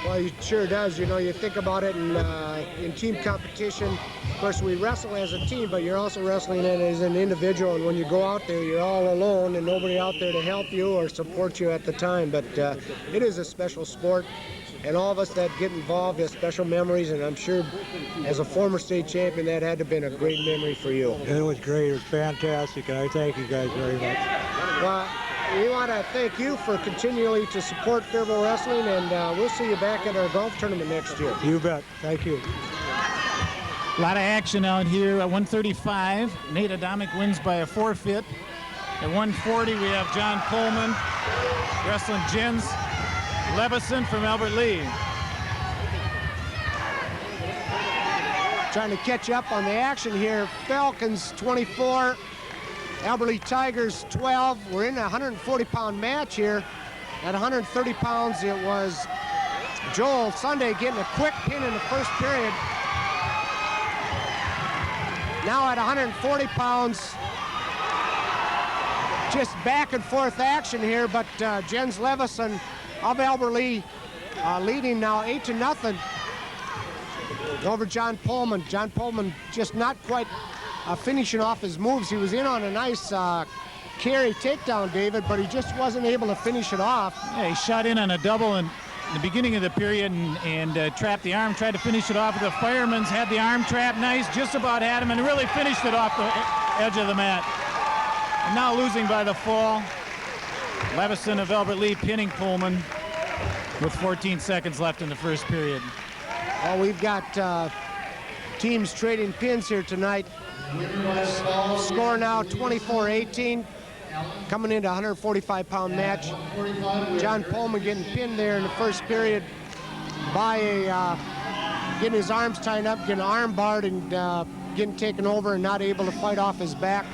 Well, it sure does. You know, you think about it in team competition. Of course, we wrestle as a team, but you're also wrestling as an individual. And when you go out there, you're all alone and nobody out there to help you or support you at the time. But it is a special sport. And all of us that get involved have special memories, and I'm sure as a former state champion, that had to have been a great memory for you. It was great. It was fantastic, and I thank you guys very much. Well, we want to thank you for continually to support Faribault Wrestling, and we'll see you back at our golf tournament next year. You bet. Thank you. A lot of action out here at 135. Nate Adamic wins by a forfeit. At 140, we have John Pullman wrestling Jens Levison from Albert Lee. Trying to catch up on the action here. Falcons 24, Albert Lee Tigers 12. We're in a 140-pound match here. At 130 pounds, it was Joel Sunday getting a quick pin in the first period. Now at 140 pounds, just back and forth action here, but Jens Levison of Albert Lee leading now 8-0 over John Pullman. John Pullman just not quite finishing off his moves. He was in on a nice carry takedown, David, but he just wasn't able to finish it off. Yeah, he shot in on a double in the beginning of the period and trapped the arm, tried to finish it off with the fireman's, had the arm trap nice, just about had him, and really finished it off the edge of the mat. And now losing by the fall. Levison of Albert Lee pinning Pullman with 14 seconds left in the first period. Well, we've got teams trading pins here tonight. Score now 24-18. Coming into a 145-pound match. John Pullman getting pinned there in the first period by getting his arms tied up, getting arm barred, and getting taken over and not able to fight off his back.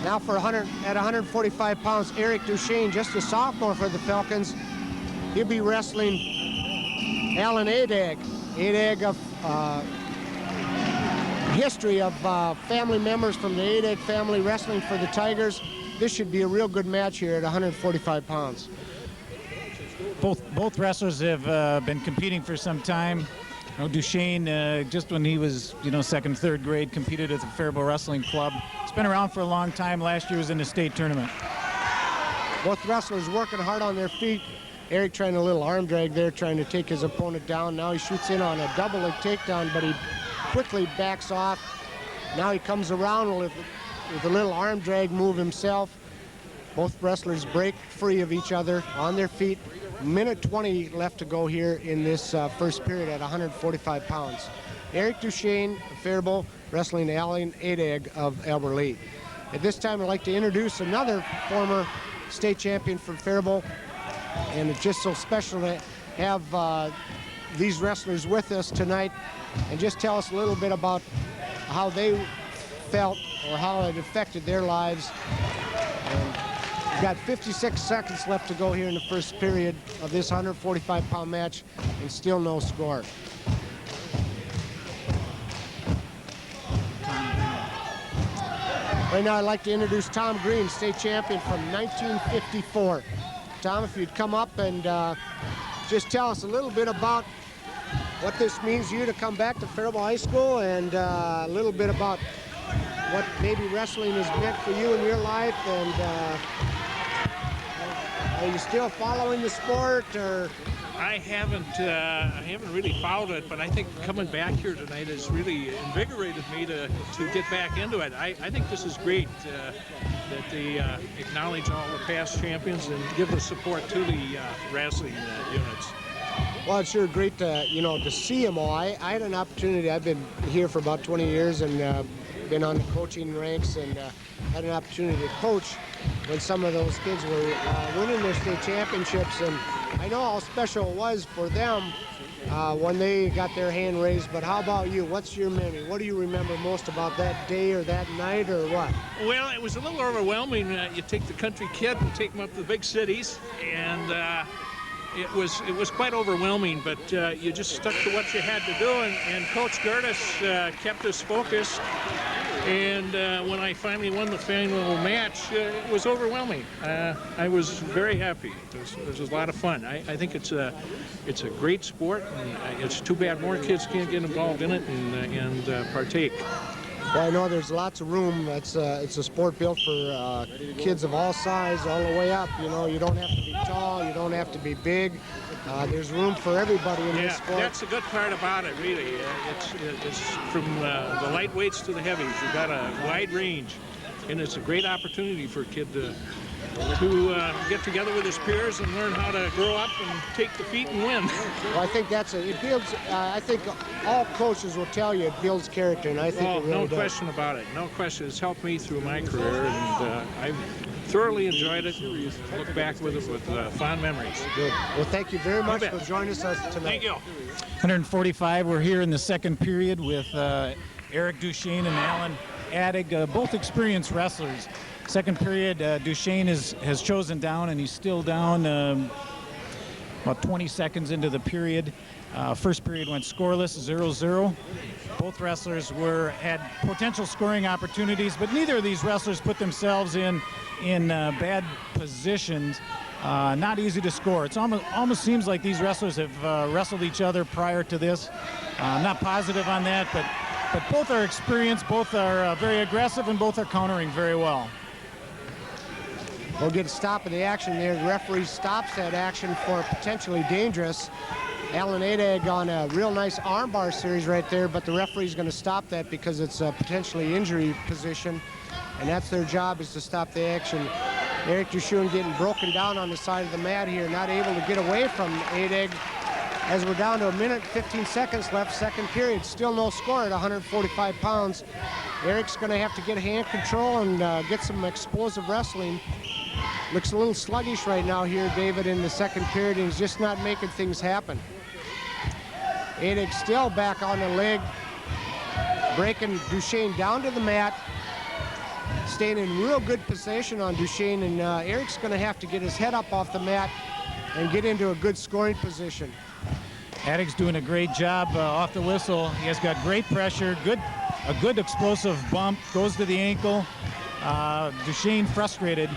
Now at 145 pounds, Eric Duchesne, just a sophomore for the Falcons. He'll be wrestling Alan Adag. Adag of history of family members from the Adag family wrestling for the Tigers. This should be a real good match here at 145 pounds. Both wrestlers have been competing for some time. You know, Duchesne, just when he was, second, third grade, competed at the Faribault Wrestling Club. It's been around for a long time. Last year was in the state tournament. Both wrestlers working hard on their feet. Eric trying a little arm drag there, trying to take his opponent down. Now he shoots in on a double leg takedown, but he quickly backs off. Now he comes around with a little arm drag move himself. Both wrestlers break free of each other on their feet. Minute 20 left to go here in this first period at 145 pounds. Eric Duchesne of Faribault wrestling Alan Adag of Albert Lee. At this time, I'd like to introduce another former state champion from Faribault. And it's just so special to have these wrestlers with us tonight and just tell us a little bit about how they felt or how it affected their lives. And we've got 56 seconds left to go here in the first period of this 145-pound match, and still no score. Right now, I'd like to introduce Tom Green, state champion from 1954. Tom, if you'd come up and just tell us a little bit about what this means to you to come back to Faribault High School, and a little bit about what maybe wrestling has meant for you in your life, and are you still following the sport, or? I haven't really followed it, but I think coming back here tonight has really invigorated me to get back into it. I think this is great that they acknowledge all the past champions and give the support to the wrestling units. Well, it's sure great to, to see them all. I had an opportunity. I've been here for about 20 years and been on the coaching ranks, and had an opportunity to coach when some of those kids were winning their state championships. And I know how special it was for them when they got their hand raised, but how about you? What's your memory? What do you remember most about that day or that night, or what? Well, it was a little overwhelming. You take the country kid and take them up to the big cities, and it was quite overwhelming, but you just stuck to what you had to do, and Coach Gertis kept us focused. And when I finally won the final match, it was overwhelming. I was very happy. It was a lot of fun. I think it's a great sport, and it's too bad more kids can't get involved in it and partake. Well, I know there's lots of room. It's a sport built for kids of all sizes, all the way up. You don't have to be tall, you don't have to be big. There's room for everybody in this sport. That's the good part about it, really. It's from the lightweights to the heavies. You've got a wide range, and it's a great opportunity for a kid to get together with his peers and learn how to grow up and take defeat and win. Well, I think it builds. I think all coaches will tell you it builds character, and I think it really no does. question about it. No question. It's helped me through my career, and I've thoroughly enjoyed it. Look back with it with fond memories. Good. Well, thank you very much for joining us tonight. Thank you. 145. We're here in the second period with Eric Duchesne and Alan Addig, both experienced wrestlers. Second period, Duchesne has chosen down, and he's still down about 20 seconds into the period. First period went scoreless, 0-0. Both wrestlers had potential scoring opportunities, but neither of these wrestlers put themselves in bad positions. Not easy to score. It's almost seems like these wrestlers have wrestled each other prior to this. I'm not positive on that, but both are experienced, both are very aggressive, and both are countering very well. We'll get a stop of the action there. The referee stops that action for potentially dangerous. Alan Addig on a real nice armbar series right there, but the referee's going to stop that because it's a potentially injury position, and that's their job, is to stop the action. Eric Duchesne getting broken down on the side of the mat here, not able to get away from Addig, as we're down to 1 minute 15 seconds left, second period. Still no score at 145 pounds. Eric's going to have to get hand control and get some explosive wrestling. Looks a little sluggish right now here, David, in the second period, and he's just not making things happen. Addig still back on the leg, breaking Duchesne down to the mat, staying in real good position on Duchesne, and Eric's going to have to get his head up off the mat and get into a good scoring position. Addig's doing a great job off the whistle. He has got great pressure, a good explosive bump, goes to the ankle. Duchesne frustrated.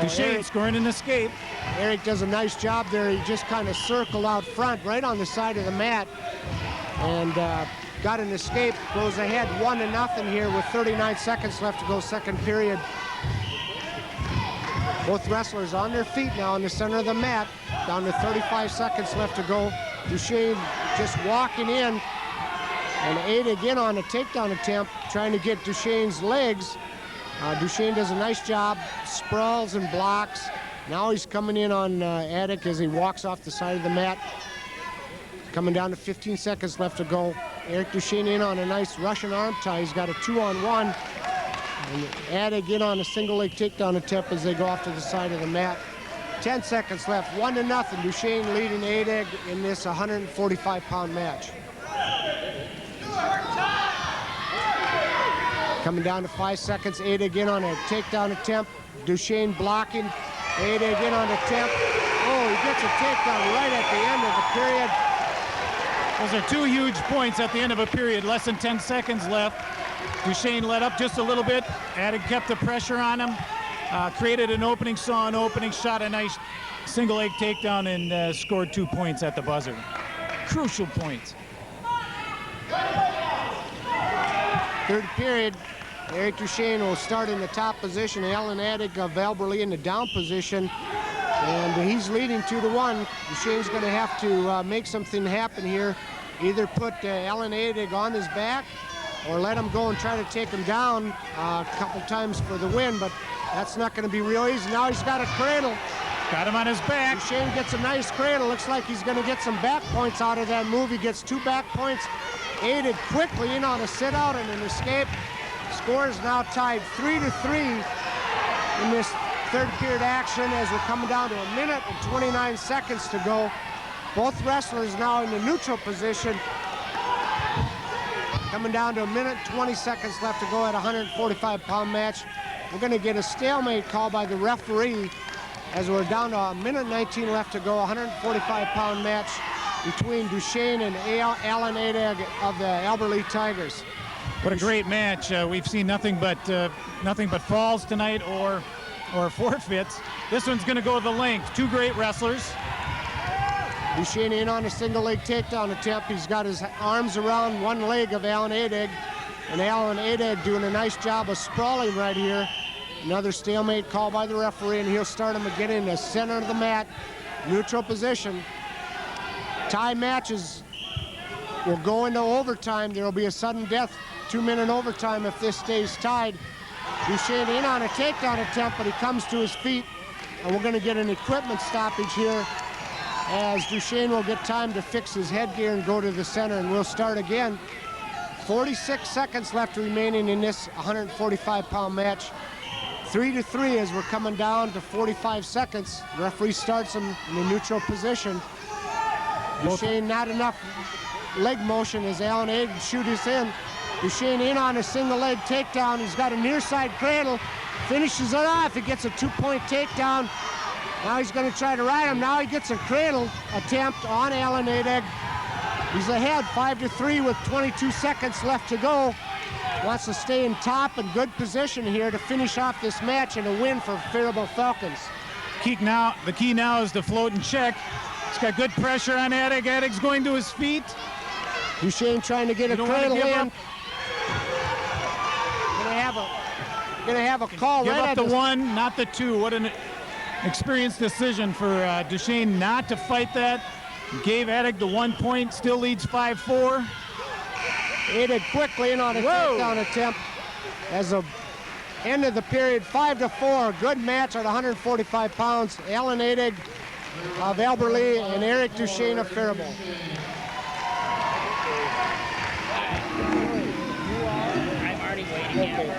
Duchesne scoring an escape. Eric does a nice job there. He just kind of circled out front right on the side of the mat and got an escape. Goes ahead 1-0 here with 39 seconds left to go, second period. Both wrestlers on their feet now in the center of the mat. Down to 35 seconds left to go. Duchesne just walking in, and Addig in on a takedown attempt, trying to get Duchesne's legs. Duchesne does a nice job, sprawls and blocks. Now he's coming in on Addig as he walks off the side of the mat. Coming down to 15 seconds left to go. Eric Duchesne in on a nice Russian arm tie. He's got a 2-on-1. And add again on a single leg takedown attempt as they go off to the side of the mat. 10 seconds left, 1-0. Duchesne leading Adeg in this 145-pound match. Coming down to 5 seconds, Adeg in on a takedown attempt. Duchesne blocking, Adeg in on attempt. Oh, he gets a takedown right at the end of the period. Those are two huge points at the end of a period, less than 10 seconds left. Duchesne let up just a little bit, kept the pressure on him, created an opening, saw an opening, shot a nice single leg takedown, and scored 2 points at the buzzer. Crucial points. Third period, Eric Duchesne will start in the top position, Alan Adeg of Valberly in the down position, and he's leading 2-1. Duchesne's going to have to make something happen here, either put Alan Adeg on his back or let him go and try to take him down a couple times for the win, but that's not going to be real easy. Now he's got a cradle. Got him on his back. Duchesne gets a nice cradle. Looks like he's going to get some back points out of that move. He gets 2 back points. Adeg quickly in on a sit out and an escape. Score is now tied 3-3 in this third period action as we're coming down to 1 minute and 29 seconds to go. Both wrestlers now in the neutral position. Coming down to 1 minute, 20 seconds left to go at a 145-pound match. We're going to get a stalemate call by the referee as we're down to 1 minute 19 left to go. 145-pound match between Duchesne and Alan Adeg of the Alberley Tigers. What a great match. We've seen nothing but falls tonight or forfeits. This one's going to go the length. Two great wrestlers. Duchesne in on a single leg takedown attempt. He's got his arms around one leg of Alan Adeg, and Alan Adeg doing a nice job of sprawling right here. Another stalemate call by the referee, and he'll start him again in the center of the mat, neutral position. Tie matches will go into overtime. There will be a sudden death, 2-minute overtime if this stays tied. Duchesne in on a takedown attempt, but he comes to his feet, and we're going to get an equipment stoppage here as Duchesne will get time to fix his headgear and go to the center, and we'll start again. 46 seconds left remaining in this 145-pound match. 3-3 as we're coming down to 45 seconds. The referee starts him in the neutral position. Duchesne not enough leg motion as Alan Adeg shoots in. Duchesne in on a single leg takedown. He's got a near side cradle. Finishes it off. He gets a 2-point takedown. Now he's going to try to ride him. Now he gets a cradle attempt on Alan Adeg. He's ahead 5-3 with 22 seconds left to go. Wants to stay in top and good position here to finish off this match and a win for Faribault Falcons. The key now is to float and check. He's got good pressure on Adeg. Adeg's going to his feet. Duchesne trying to get a cradle in. Gonna have a call give right up at the 1, not the 2. What an experienced decision for Duchesne not to fight that. Gave Adeg the 1 point, still leads 5-4. Adeg quickly in on a takedown attempt as of end of the period, 5-4. Good match at 145 pounds. Alan Adeg of Alberley and Eric Duchesne of Faribault. I'm Arnie Wittekamper.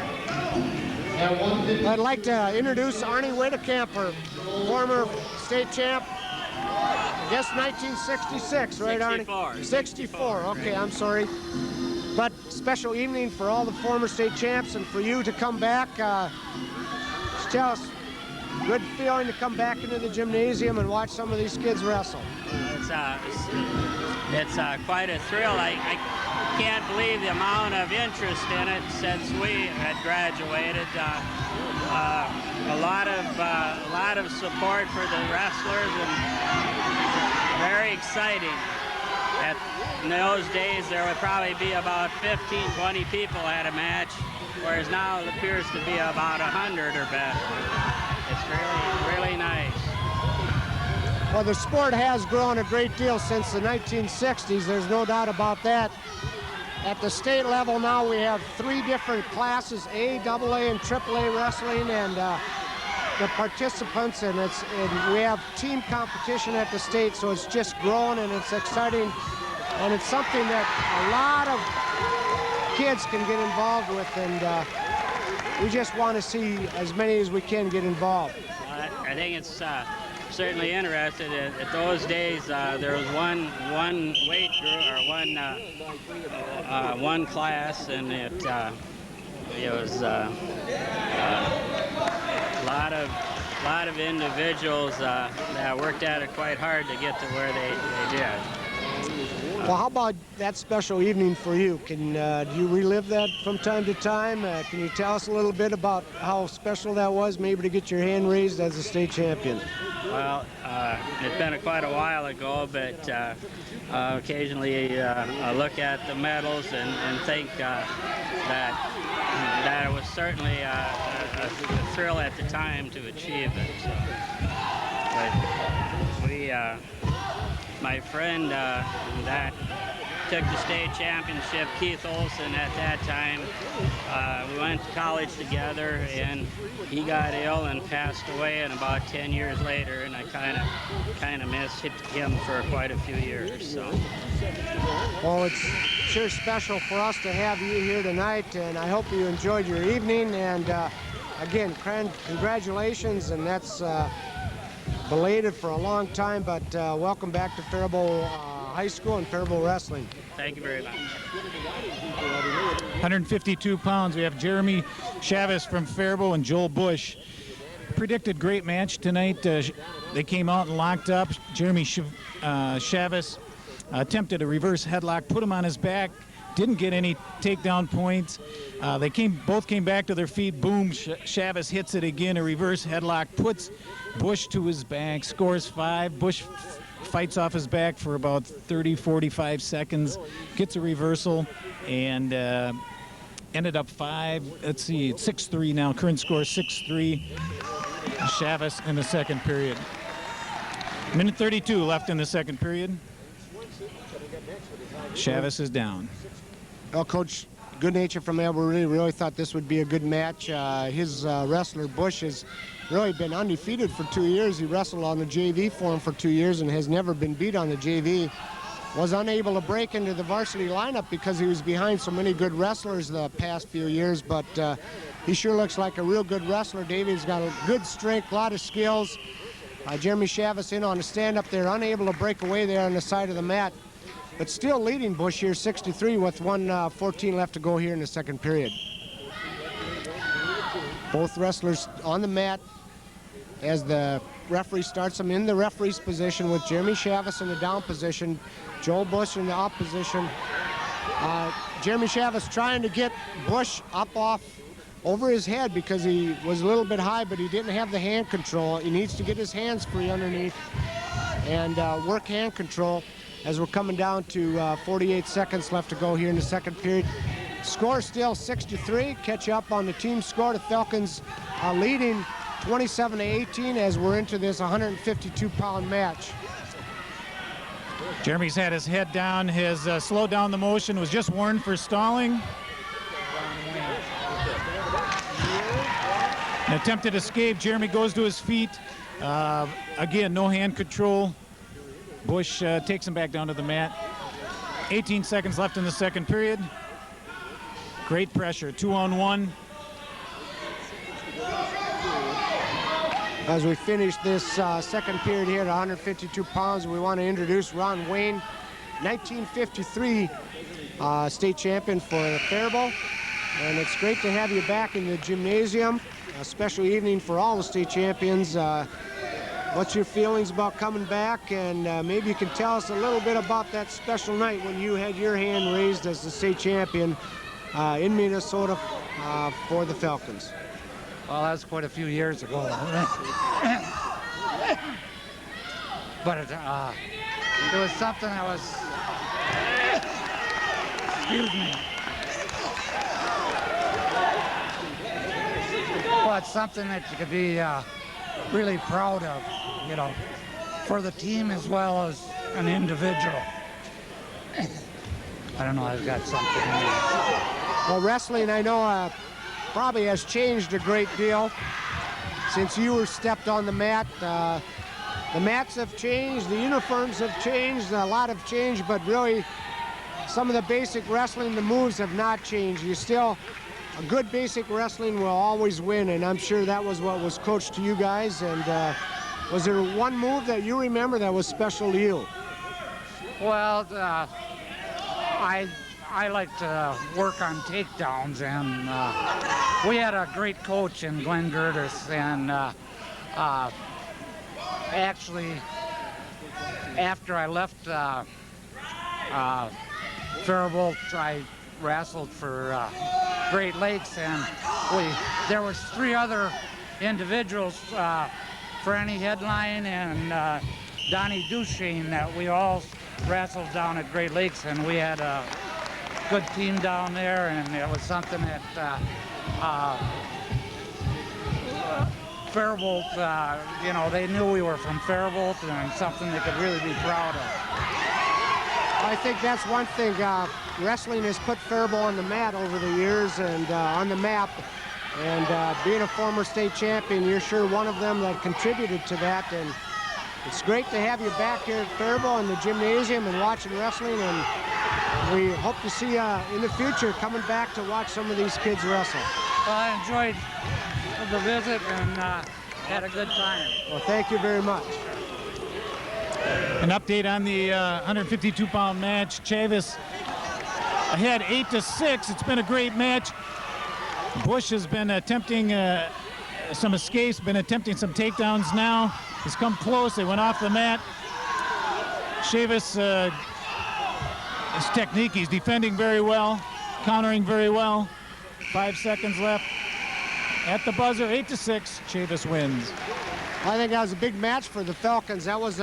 I'd like to introduce Arnie Wittekamper, former state champ. I guess 1966, right, 64. Arnie? 64. Okay, I'm sorry. But special evening for all the former state champs and for you to come back. Just tell us, good feeling to come back into the gymnasium and watch some of these kids wrestle. It's quite a thrill. I can't believe the amount of interest in it since we had graduated. A lot of support for the wrestlers and very exciting. In those days, there would probably be about 15, 20 people at a match, whereas now it appears to be about 100 or better. It's really, really nice. Well, the sport has grown a great deal since the 1960s. There's no doubt about that. At the state level now, we have 3 different classes, A, AA, and AAA wrestling, and the participants, and we have team competition at the state, so it's just grown and it's exciting, and it's something that a lot of kids can get involved with, and we just want to see as many as we can get involved. I think it's certainly interesting. At those days, there was one weight group or one class, and it was a lot of individuals that worked at it quite hard to get to where they did. Well, how about that special evening for you? Do you relive that from time to time? Can you tell us a little bit about how special that was, maybe to get your hand raised as a state champion? Well, it's been quite a while ago, but occasionally I look at the medals and think that it was certainly a thrill at the time to achieve it. So, but my friend that took the state championship, Keith Olson, at that time, we went to college together, and he got ill and passed away, and about 10 years later, and I kind of missed him for quite a few years. So. Well, it's sure special for us to have you here tonight, and I hope you enjoyed your evening. And again, congratulations, and that's belated for a long time, but welcome back to Faribault High School and Faribault Wrestling. Thank you very much. 152 pounds. We have Jeremy Chavez from Faribault and Joel Bush. Predicted great match tonight. They came out and locked up. Jeremy Chavez attempted a reverse headlock, put him on his back, didn't get any takedown points. They both came back to their feet. Boom, Chavez hits it again, a reverse headlock, puts Bush to his back, scores 5. Bush fights off his back for about 30-45 seconds, gets a reversal, and ended up 6-3 now. Current score 6-3. Chavez in the second period. Minute 32 left in the second period. Chavez is down. Well, Coach Goodnature from Albury really thought this would be a good match. His wrestler, Bush, has really been undefeated for 2 years. He wrestled on the JV for him for 2 years and has never been beat on the JV. Was unable to break into the varsity lineup because he was behind so many good wrestlers the past few years, but he sure looks like a real good wrestler. David's got a good strength, a lot of skills. Jeremy Chavez in on the stand-up there, unable to break away there on the side of the mat, but still leading Bush here 63 with 1:14 left to go here in the second period. Both wrestlers on the mat as the referee starts them in the referee's position with Jeremy Chavez in the down position, Joel Bush in the up position. Jeremy Chavez trying to get Bush up off over his head because he was a little bit high, but he didn't have the hand control. He needs to get his hands free underneath and work hand control as we're coming down to 48 seconds left to go here in the second period. Score still 63. Catch up on the team score. The Falcons are leading 27-18 as we're into this 152-pound match. Jeremy's had his head down. His slowed down the motion, was just warned for stalling. An attempted escape. Jeremy goes to his feet. Again, no hand control. Bush takes him back down to the mat. 18 seconds left in the second period. Great pressure, 2-on-1. As we finish this second period here at 152 pounds, we want to introduce Ron Wayne, 1953 state champion for Faribault. And it's great to have you back in the gymnasium. A special evening for all the state champions. What's your feelings about coming back? And maybe you can tell us a little bit about that special night when you had your hand raised as the state champion in Minnesota for the Falcons. Well, that was quite a few years ago. But it was something that was, excuse me. Well, it's something that you could be really proud of, you know, for the team as well as an individual. I don't know, I've got something in there. Well, wrestling, I know, probably has changed a great deal since you were stepped on the mat. The mats have changed, the uniforms have changed, a lot have changed, but really some of the basic wrestling, the moves have not changed. You still a good basic wrestling will always win, and I'm sure that was what was coached to you guys. And was there one move that you remember that was special to you? Well, I like to work on takedowns, and we had a great coach in Glenn Gertis, and actually, after I left Faribault, I wrestled for Great Lakes, and there was 3 other individuals, Franny Headline and Donnie Duchesne, that we all wrestled down at Great Lakes, and we had a good team down there, and it was something that Faribault, you know, they knew we were from Faribault, and something they could really be proud of. I think that's one thing. Wrestling has put Faribault on the mat over the years and on the map. And being a former state champion, you're sure one of them that contributed to that. And it's great to have you back here at Faribault in the gymnasium and watching wrestling. And we hope to see you in the future coming back to watch some of these kids wrestle. Well, I enjoyed the visit and had a good time. Well, thank you very much. An update on the 152-pound match. Chavis ahead 8-6. It's been a great match. Bush has been attempting some escapes, been attempting some takedowns now. He's come close. They went off the mat. Chavis, his technique, he's defending very well, countering very well. 5 seconds left. At the buzzer, 8-6, Chavis wins. I think that was a big match for the Falcons. That was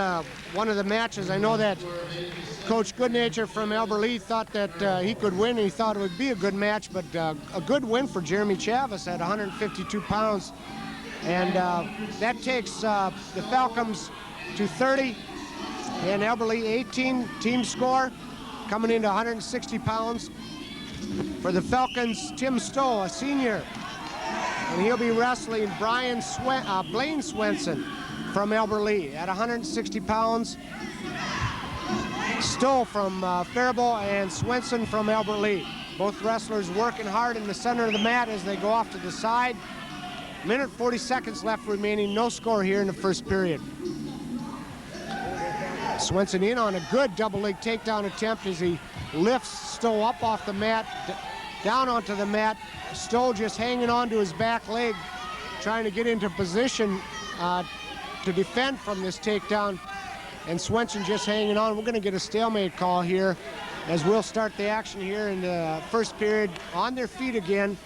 one of the matches. I know that Coach Goodnature from Alberley thought that he could win, and he thought it would be a good match, but a good win for Jeremy Chavis at 152 pounds. And that takes the Falcons to 30, and Alberley 18 team score, coming into 160 pounds. For the Falcons, Tim Stowe, a senior, and he'll be wrestling Blaine Swenson from Alberley at 160 pounds. Stowe from Faribault and Swenson from Alberley. Both wrestlers working hard in the center of the mat as they go off to the side. Minute 40 seconds left remaining. No score here in the first period. Swenson in on a good double leg takedown attempt as he lifts Stowe up off the mat, down onto the mat. Stowe just hanging on to his back leg, trying to get into position to defend from this takedown. And Swenson just hanging on. We're going to get a stalemate call here as we'll start the action here in the first period. On their feet again.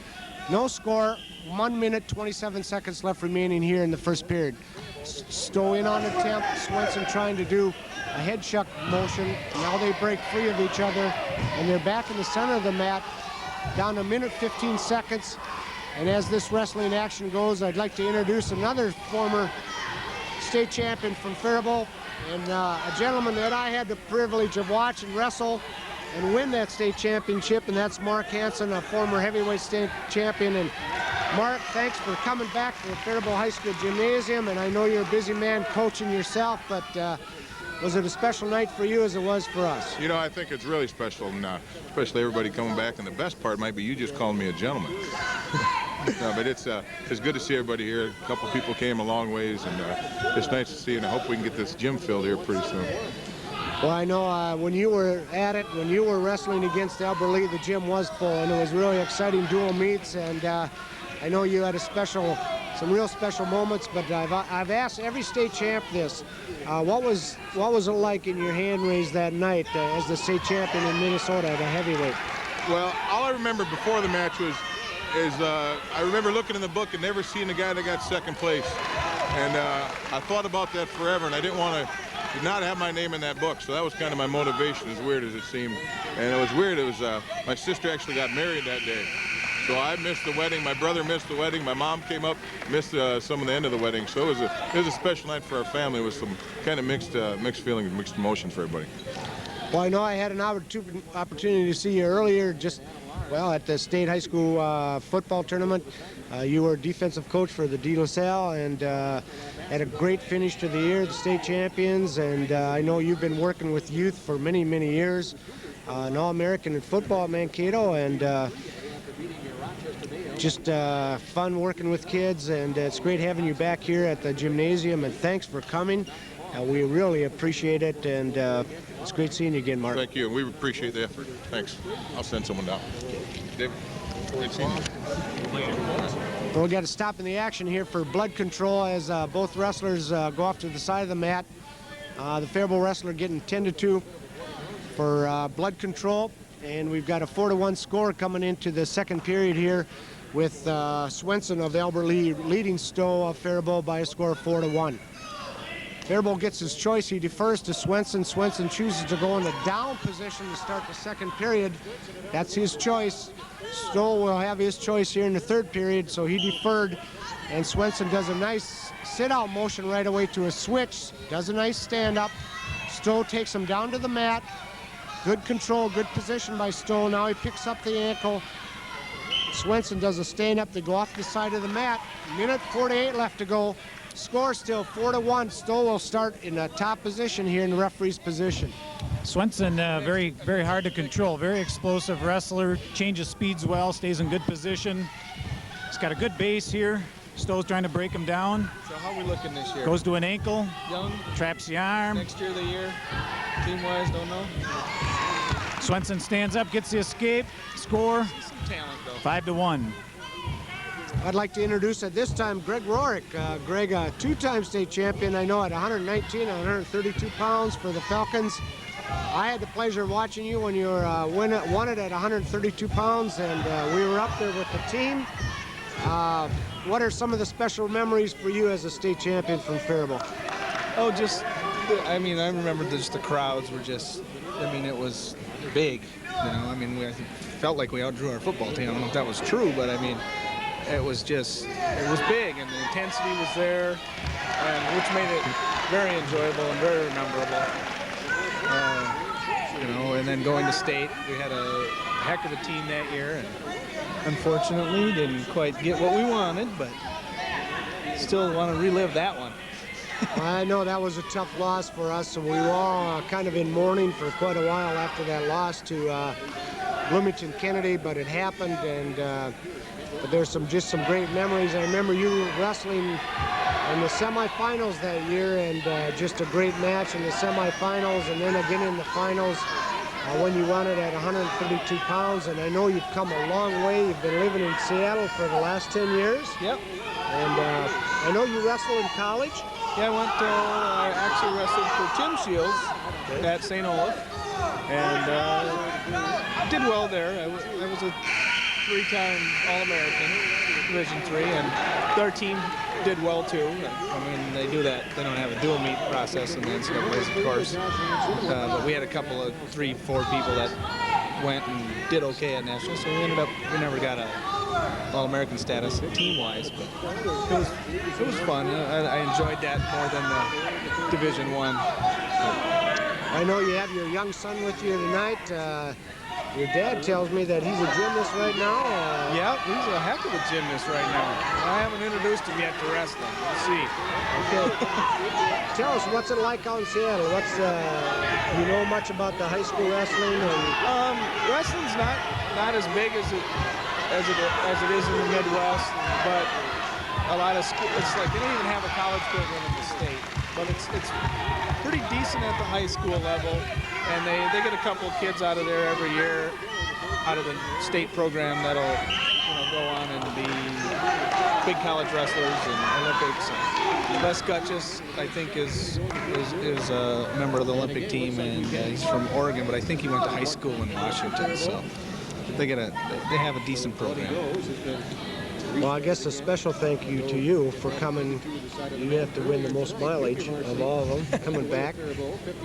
No score. 1 minute, 27 seconds left remaining here in the first period. Stowe in on attempt. Swenson trying to do a head shuck motion. Now they break free of each other, and they're back in the center of the mat. Down to 1:15 seconds. And as this wrestling action goes, I'd like to introduce another former state champion from Faribault, and a gentleman that I had the privilege of watching wrestle and win that state championship, and that's Mark Hansen, a former heavyweight state champion. And Mark, thanks for coming back to the Faribault High School Gymnasium, and I know you're a busy man coaching yourself, but was it a special night for you as it was for us? You know, I think it's really special, and especially everybody coming back, and the best part might be you just calling me a gentleman. No, but it's good to see everybody here. A couple people came a long ways, and it's nice to see, and I hope we can get this gym filled here pretty soon. Well, I know when you were at it, when you were wrestling against Alberley, the gym was full, and it was really exciting dual meets, and I know you had some real special moments, but I've asked every state champ this. What was it like in your hand raise that night as the state champion in Minnesota at a heavyweight? Well, all I remember before the match is I remember looking in the book and never seeing the guy that got second place. And I thought about that forever, and I didn't want to not have my name in that book, so that was kind of my motivation, as weird as it seemed. And it was weird. It was my sister actually got married that day. So I missed the wedding. My brother missed the wedding. My mom came up, missed some of the end of the wedding. So it was a special night for our family with some kind of mixed feelings, mixed emotions for everybody. Well, I know I had an opportunity to see you earlier, at the state high school football tournament. You were defensive coach for the De La Salle, and had a great finish to the year, the state champions. And I know you've been working with youth for many, many years. An All-American in football at Mankato, and just fun working with kids, and it's great having you back here at the gymnasium, and thanks for coming. We really appreciate it, and it's great seeing you again, Mark. Thank you. We appreciate the effort. Thanks. I'll send someone down. David, great seeing you. Well, we got to stop in the action here for blood control as both wrestlers go off to the side of the mat. The Faribault wrestler getting 10-2 for blood control, and we've got a 4-1 score coming into the second period here with Swenson of Albert Lee leading Stowe of Faribault by a score of 4-1. Faribault gets his choice. He defers to Swenson. Swenson chooses to go in the down position to start the second period. That's his choice. Stowe will have his choice here in the third period, so he deferred. And Swenson does a nice sit-out motion right away to a switch. Does a nice stand-up. Stowe takes him down to the mat. Good control, good position by Stowe. Now he picks up the ankle. Swenson does a stand-up to go off the side of the mat. Minute 48 left to go. Score still 4-1. Stowe will start in the top position here in the referee's position. Swenson, very, very hard to control. Very explosive wrestler. Changes speeds well. Stays in good position. He's got a good base here. Stowe's trying to break him down. So how are we looking this year? Goes to an ankle. Young. Traps the arm. Next year of the year. Team-wise, don't know. Swenson stands up, gets the escape. Score. Some talent, though. 5-1. I'd like to introduce at this time Greg Mohrek. Greg, a two-time state champion, I know, at 119 and 132 pounds for the Falcons. I had the pleasure of watching you when you were won it at 132 pounds, and we were up there with the team. What are some of the special memories for you as a state champion from Faribault? Oh, I remember just the crowds were just, it was big. I felt like we outdrew our football team. I don't know if that was true, but it was big, and the intensity was there, which made it very enjoyable and very memorable. And then going to state, we had a heck of a team that year, and unfortunately didn't quite get what we wanted, but still want to relive that one. I know that was a tough loss for us, and we were all kind of in mourning for quite a while after that loss to Bloomington Kennedy, but it happened, and but there's just some great memories. I remember you wrestling in the semifinals that year, and just a great match in the semifinals, and then again in the finals when you won it at 132 pounds. And I know you've come a long way. You've been living in Seattle for the last 10 years. Yep. And I know you wrestled in college. Yeah, I actually wrestled for Tim Shields at St. Olaf, and did well there. I was a three-time All-American, Division III, and our team did well too. They do that. They don't have a dual meet process in the NCAAs, of course. But we had a couple of 3-4 people that went and did okay at nationals, so we never got a All-American status team-wise, but it was fun. I enjoyed that more than the Division I. I know you have your young son with you tonight. Your dad tells me that he's a gymnast right now. Yeah, he's a heck of a gymnast right now. I haven't introduced him yet to wrestling. We'll see. Okay. Tell us, what's it like out in Seattle? You know much about the high school wrestling? Wrestling's not as big as it is in the Midwest, but a lot of it's like they don't even have a college program in the state, but it's pretty decent at the high school level, and they get a couple of kids out of there every year, out of the state program that'll go on and be big college wrestlers and Olympics. And Les Gutchess, I think, is a member of the Olympic team, and he's from Oregon, but I think he went to high school in Washington, so they have a decent program. Well, I guess a special thank you to you for coming. You have to win the most mileage of all of them, coming back.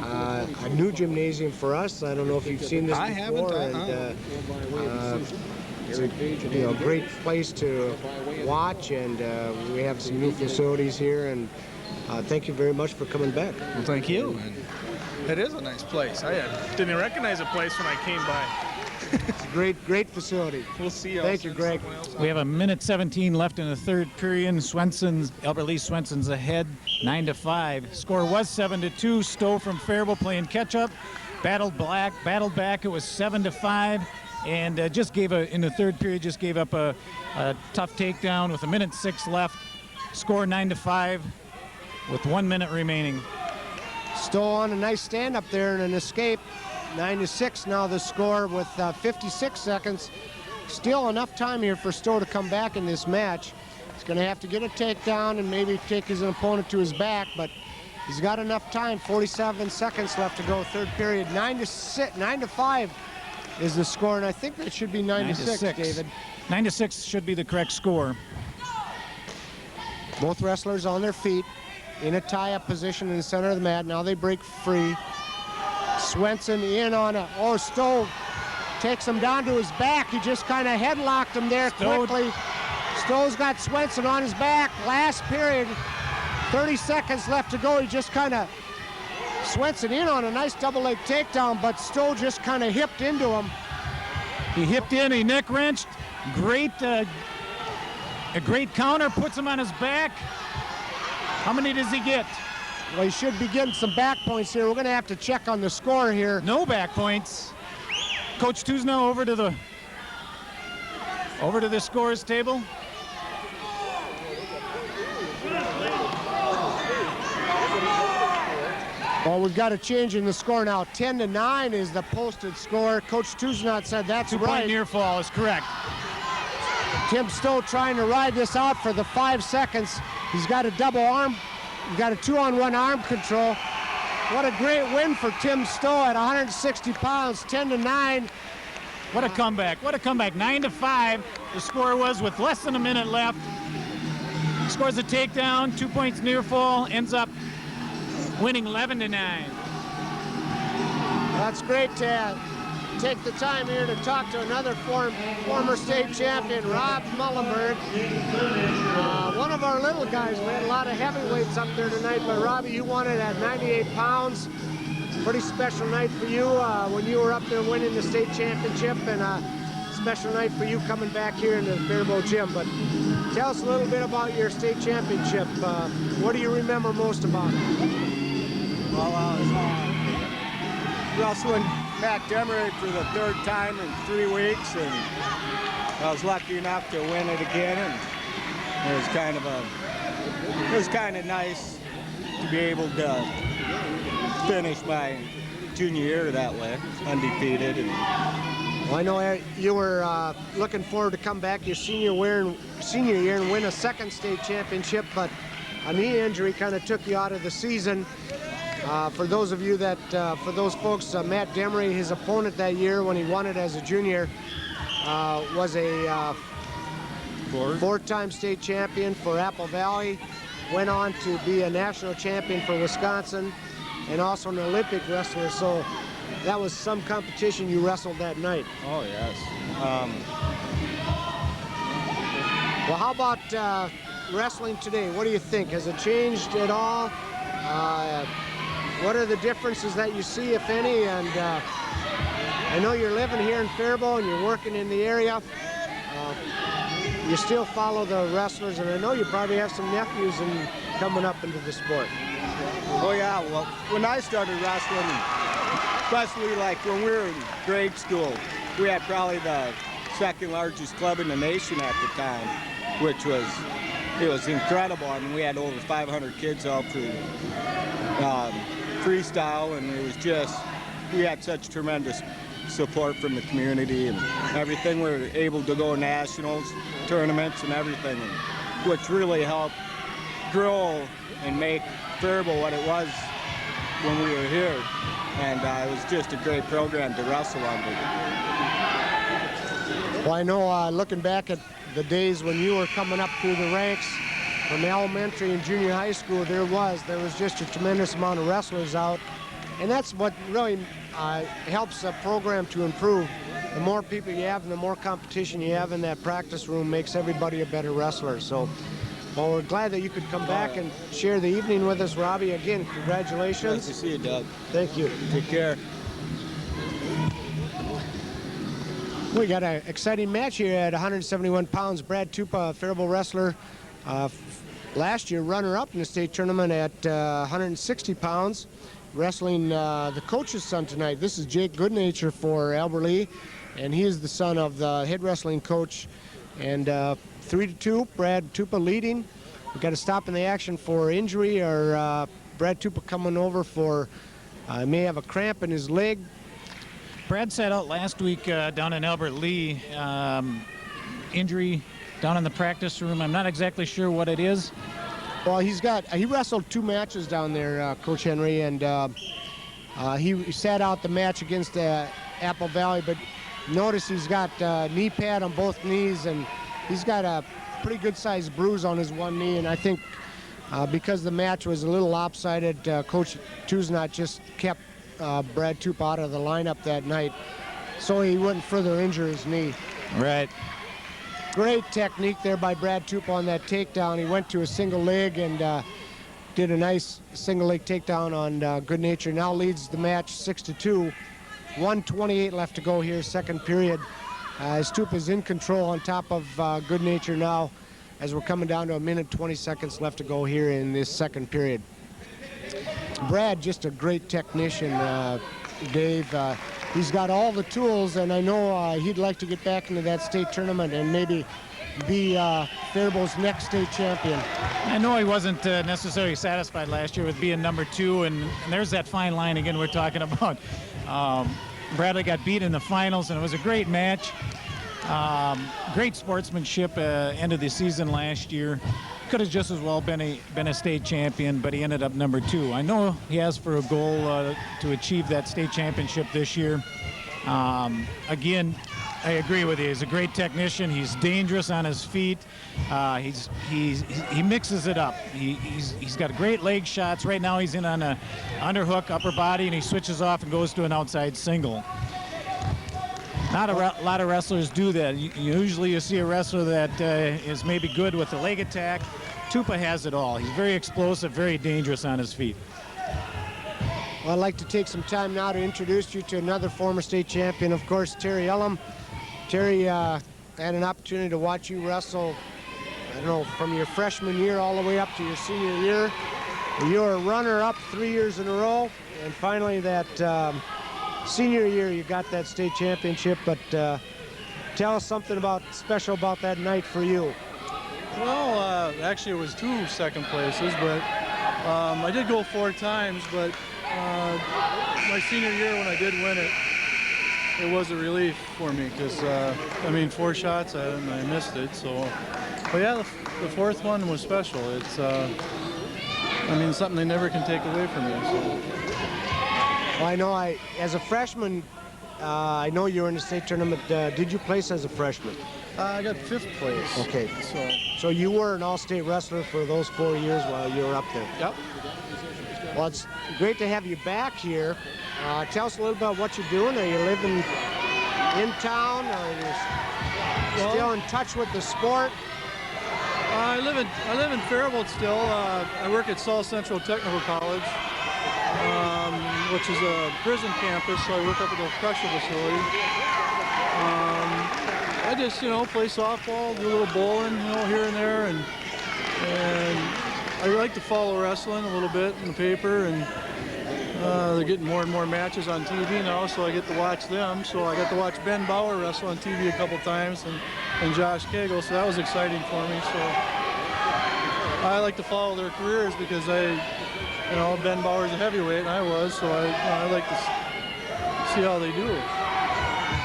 A new gymnasium for us. I don't know if you've seen this before. It's a great place to watch, and we have some new facilities here. And thank you very much for coming back. Well, thank you. It is a nice place. I didn't recognize the place when I came by. It's a great facility. We'll see you. Thank you, Greg. We have a minute 17 left in the third period. Albert Lee Swenson's ahead, 9-5. Score was 7-2. Stowe from Faribault playing catch-up. Battled back. It was 7-5. and just gave in the third period, just gave up a tough takedown with 1:06 left. Score 9-5 with 1 minute remaining. Stowe on a nice stand up there and an escape. 9-6 now the score with 56 seconds. Still enough time here for Stowe to come back in this match. He's going to have to get a takedown and maybe take his opponent to his back, but he's got enough time. 47 seconds left to go, third period. 9-5 is the score, and I think that should be 9-6, David. 9-6 should be the correct score. Both wrestlers on their feet in a tie-up position in the center of the mat. Now they break free. Swenson in on a, oh, Stowe takes him down to his back. He just kind of headlocked him there quickly. Stowe's got Swenson on his back. Last period, 30 seconds left to go. He just kind of, Swenson in on a nice double leg takedown, but Stowe just kind of hipped into him. He hipped in, he neck wrenched. Great, a great counter, puts him on his back. How many does he get? Well, he should be getting some back points here. We're going to have to check on the score here. No back points. Coach Tousignant over to the scores table. Well, we've got a change in the score now. 10-9 is the posted score. Coach Tousignant said that's right. 2-point near fall is correct. Tim Stowe trying to ride this out for the 5 seconds. He's got a double arm. He's got a 2-on-1 arm control. What a great win for Tim Stowe at 160 pounds, 10-9. What a comeback, what a comeback. 9-5, the score was with less than a minute left. Scores a takedown, 2 points near fall, ends up winning 11-9. That's great, Tad. Take the time here to talk to another former state champion, Rob Mullenburg. One of our little guys. We had a lot of heavyweights up there tonight, but Robbie, you won it at 98 pounds. Pretty special night for you when you were up there winning the state championship, and a special night for you coming back here in the Faribault gym. But tell us a little bit about your state championship. What do you remember most about it? Well, I was wrestling Matt Demery for the third time in 3 weeks, and I was lucky enough to win it again, and it was kind of nice to be able to finish my junior year that way, undefeated. And well, I know you were looking forward to come back your senior year and win a second state championship, but a knee injury kind of took you out of the season. For those of you that, for those folks, Matt Demery, his opponent that year when he won it as a junior, was a four-time state champion for Apple Valley, went on to be a national champion for Wisconsin, and also an Olympic wrestler. So that was some competition you wrestled that night. Oh, yes. Well, how about wrestling today? What do you think? Has it changed at all? What are the differences that you see, if any? And I know you're living here in Faribault and you're working in the area. You still follow the wrestlers, and I know you probably have some nephews coming up into the sport. Oh yeah, well, when I started wrestling, especially like when we were in grade school, we had probably the second largest club in the nation at the time, which was, it was incredible. I mean, we had over 500 kids out for freestyle, and it was just, we had such tremendous support from the community and everything. We were able to go nationals, tournaments, and everything, which really helped grow and make Faribault what it was when we were here. And it was just a great program to wrestle under. Well, I know looking back at the days when you were coming up through the ranks from elementary and junior high school, there was just a tremendous amount of wrestlers out. And that's what really helps a program to improve. The more people you have and the more competition you have in that practice room makes everybody a better wrestler. So, well, we're glad that you could come back and share the evening with us, Robbie. Again, congratulations. Nice to see you, Doug. Thank you. Take care. We got an exciting match here at 171 pounds. Brad Tupa, Faribault wrestler, last year runner-up in the state tournament at 160 pounds. Wrestling the coach's son tonight. This is Jake Goodnature for Albert Lee, and he is the son of the head wrestling coach. And 3-2, Brad Tupa leading. We got to stop in the action for injury, or Brad Tupa coming over for may have a cramp in his leg. Brad sat out last week down in Albert Lee. Injury down in the practice room. I'm not exactly sure what it is. Well, he wrestled 2 matches down there, Coach Henry, and he sat out the match against Apple Valley, but notice he's got knee pad on both knees, and he's got a pretty good sized bruise on his one knee, and I think because the match was a little lopsided, Coach Tousignant just kept Brad Tupa out of the lineup that night so he wouldn't further injure his knee. Right. Great technique there by Brad Tupa on that takedown. He went to a single leg and did a nice single leg takedown on Good Nature. Now leads the match 6-2. 1:28 left to go here, second period. As Tupa's in control on top of Good Nature now, as we're coming down to 1:20 seconds left to go here in this second period. Brad, just a great technician, Dave. He's got all the tools, and I know he'd like to get back into that state tournament and maybe be Faribault's next state champion. I know he wasn't necessarily satisfied last year with being number 2, and there's that fine line again we're talking about. Bradley got beat in the finals, and it was a great match. Great sportsmanship end of the season last year. Could have just as well been a state champion, but he ended up number 2. I know he has for a goal to achieve that state championship this year. Again, I agree with you. He's a great technician. He's dangerous on his feet. He mixes it up. He's got great leg shots. Right now he's in on a underhook upper body, and he switches off and goes to an outside single. Not a lot of wrestlers do that. Usually you see a wrestler that is maybe good with the leg attack. Tupa has it all. He's very explosive, very dangerous on his feet. Well, I'd like to take some time now to introduce you to another former state champion, of course, Terry Ellum. Terry, had an opportunity to watch you wrestle, I don't know, from your freshman year all the way up to your senior year. You were a runner-up 3 years in a row, and finally that senior year you got that state championship. But tell us something special about that night for you. Well, actually it was 2 second places, but I did go 4 times, but my senior year when I did win it, it was a relief for me because, I mean, 4 shots and I missed it. So, but yeah, the 4th one was special. It's, I mean, something they never can take away from me. So. Well, I know as a freshman, I know you were in the state tournament. Did you place as a freshman? I got 5th place. Okay. So you were an all-state wrestler for those 4 years while you were up there? Yep. Well, it's great to have you back here. Tell us a little about what you're doing. Are you living in town, or are you still in touch with the sport? I live in Faribault still. I work at South Central Technical College, which is a prison campus, so I work up at the correctional facility. I just, play softball, do a little bowling, here and there, and I like to follow wrestling a little bit in the paper, and they're getting more and more matches on TV now, so I get to watch them. So I got to watch Ben Bauer wrestle on TV a couple times, and Josh Cagle, so that was exciting for me. So I like to follow their careers because Ben Bauer's a heavyweight, and I was, so I like to see how they do.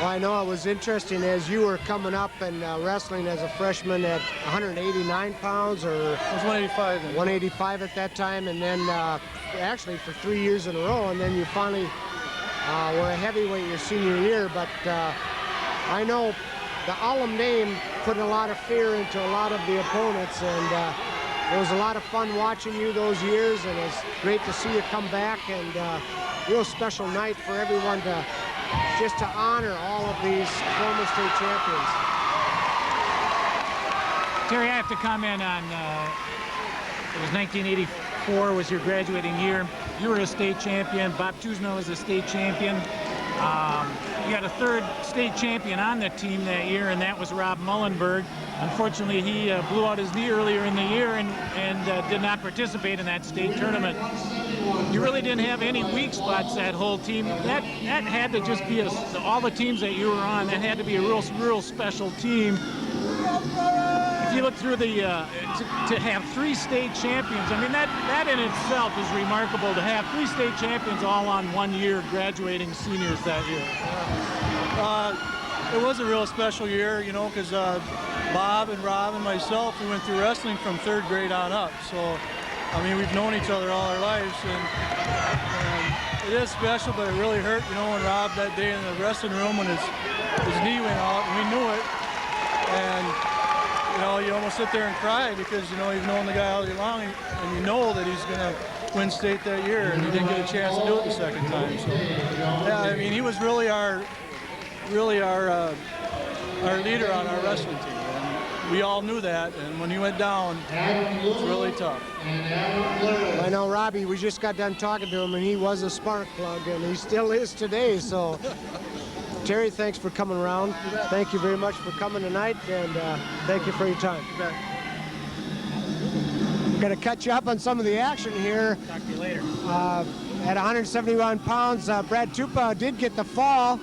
Well, I know it was interesting as you were coming up and wrestling as a freshman at 189 pounds, or I was 185. 185 at that time, and then actually for 3 years in a row, and then you finally were a heavyweight your senior year. But I know the Almen name put a lot of fear into a lot of the opponents, and it was a lot of fun watching you those years, and it's great to see you come back, and real special night for everyone just to honor all of these former state champions. Terry, I have to comment on, it was 1984 was your graduating year. You were a state champion. Bob Tousignant was a state champion. You had a 3rd state champion on the team that year, and that was Rob Mullenburg. Unfortunately, he blew out his knee earlier in the year and did not participate in that state tournament. You really didn't have any weak spots, that whole team. That had to just be all the teams that you were on, that had to be a real special team. If you look through the, to have 3 state champions, I mean, that in itself is remarkable, to have 3 state champions all on 1 year, graduating seniors that year. It was a real special year, you know, because Bob and Rob and myself, we went through wrestling from 3rd grade on up. So, I mean, we've known each other all our lives, and it is special, but it really hurt, you know, when Rob that day in the wrestling room when his knee went out, and we knew it, and, you know, you almost sit there and cry because, you know, you've known the guy all year long, and you know that he's going to win state that year, and he didn't get a chance to do it the second time. So, yeah, I mean, he was really our leader on our wrestling team. And we all knew that, and when he went down, it was really tough. I know, Robbie, we just got done talking to him, and he was a spark plug, and he still is today. So, Terry, thanks for coming around. Thank you very much for coming tonight, and thank you for your time. I'm going to catch you up on some of the action here. Talk to you later. At 171 pounds, Brad Tupa did get the fall.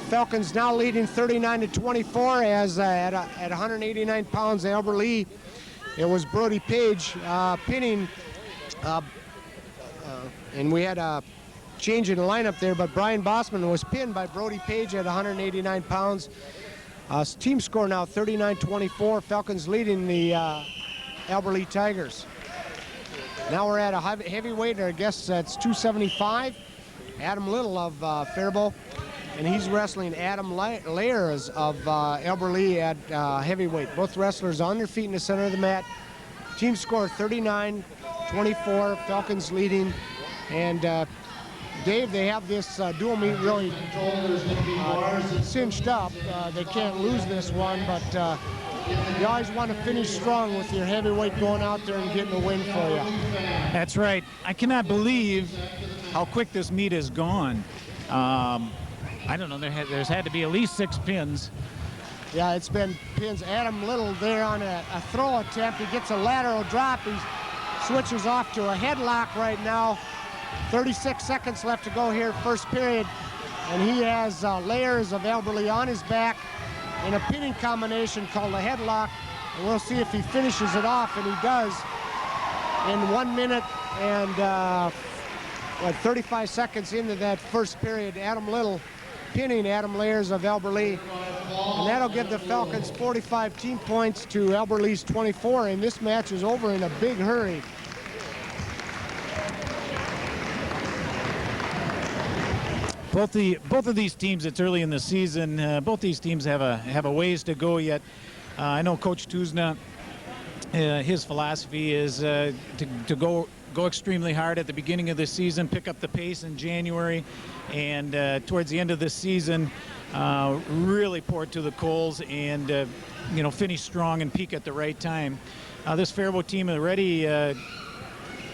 Falcons now leading 39-24 as at 189 pounds, Albert Lee. It was Brody Page pinning, and we had a change in the lineup there, but Brian Bossman was pinned by Brody Page at 189 pounds. Team score now 39-24, Falcons leading the Albert Lee Tigers. Now we're at a heavyweight, or I guess that's 275. Adam Little of Faribault. And he's wrestling Adam Layers of Albert Lee at heavyweight. Both wrestlers on their feet in the center of the mat. Team score 39-24, Falcons leading. And Dave, they have this dual meet really cinched up. They can't lose this one, but you always want to finish strong with your heavyweight going out there and getting a win for you. That's right. I cannot believe how quick this meet has gone. I don't know, there's had to be at least 6 pins. Yeah, it's been pins. Adam Little there on a throw attempt. He gets a lateral drop. He switches off to a headlock right now. 36 seconds left to go here, first period. And he has Layers of Albert Lee on his back in a pinning combination called a headlock. And we'll see if he finishes it off, and he does. In 1 minute and 35 seconds into that first period, Adam Little pinning Adam Layers of Albert Lee. And that'll give the Falcons 45 team points to Albert Lee's 24, and this match is over in a big hurry. Both of these teams, it's early in the season. Both these teams have a ways to go yet. I know Coach Tousignant, his philosophy is to go extremely hard at the beginning of the season, pick up the pace in January, and towards the end of the season, really pour it to the coals and you know, finish strong and peak at the right time. This Faribault team already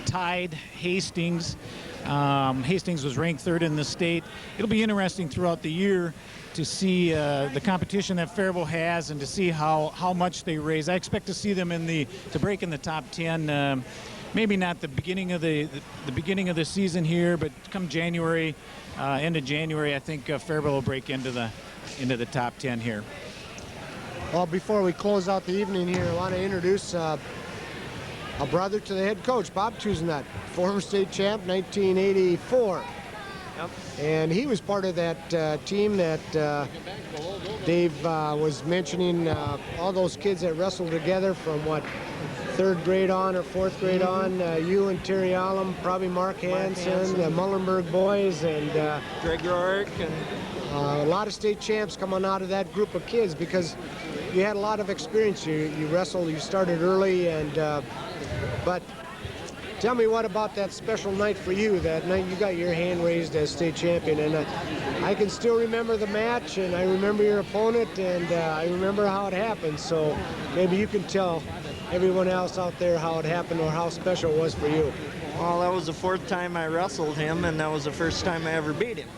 tied Hastings. Hastings was ranked 3rd in the state. It'll be interesting throughout the year to see the competition that Faribault has and to see how much they raise. I expect to see them to break in the top 10. Maybe not the beginning of the beginning of the season here, but come January, end of January, I think Faribault will break into the top 10 here. Well, before we close out the evening here, I want to introduce a brother to the head coach, Bob Tousignant, former state champ, 1984. Yep. And he was part of that team that Dave was mentioning, all those kids that wrestled together from what, 3rd grade on or 4th grade on, you and Terry Allen, probably Mark Hansen, the Mullenburg boys, and Greg Rourke, and a lot of state champs coming out of that group of kids because you had a lot of experience. You wrestled, you started early, and but tell me, what about that special night for you? That night you got your hand raised as state champion, and I can still remember the match, and I remember your opponent, and I remember how it happened. So maybe you can tell everyone else out there how it happened or how special it was for you. Well, that was the 4th time I wrestled him, and that was the first time I ever beat him.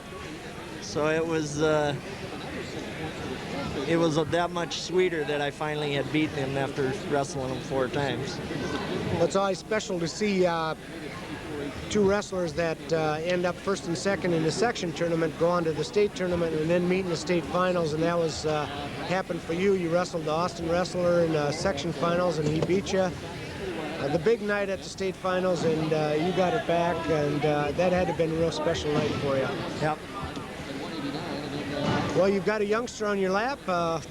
So it was it was that much sweeter that I finally had beaten him after wrestling him 4 times. Well, it's always special to see two wrestlers that end up first and second in the section tournament go on to the state tournament and then meet in the state finals, and that was happened for you. You wrestled the Austin wrestler in section finals and he beat you. The big night at the state finals, and you got it back, and that had to have been a real special night for you. Yep. Well, you've got a youngster on your lap. How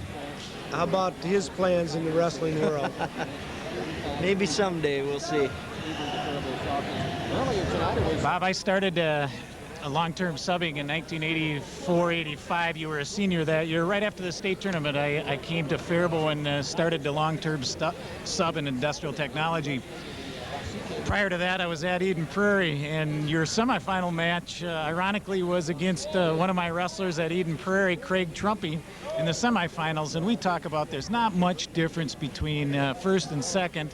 about his plans in the wrestling world? Maybe someday, we'll see. Bob, I started a long-term subbing in 1984-85. You were a senior that year. Right after the state tournament, I came to Faribault and started the long-term sub in industrial technology. Prior to that, I was at Eden Prairie, and your semifinal match, ironically, was against one of my wrestlers at Eden Prairie, Craig Trumpy, in the semifinals. And we talk about there's not much difference between first and second.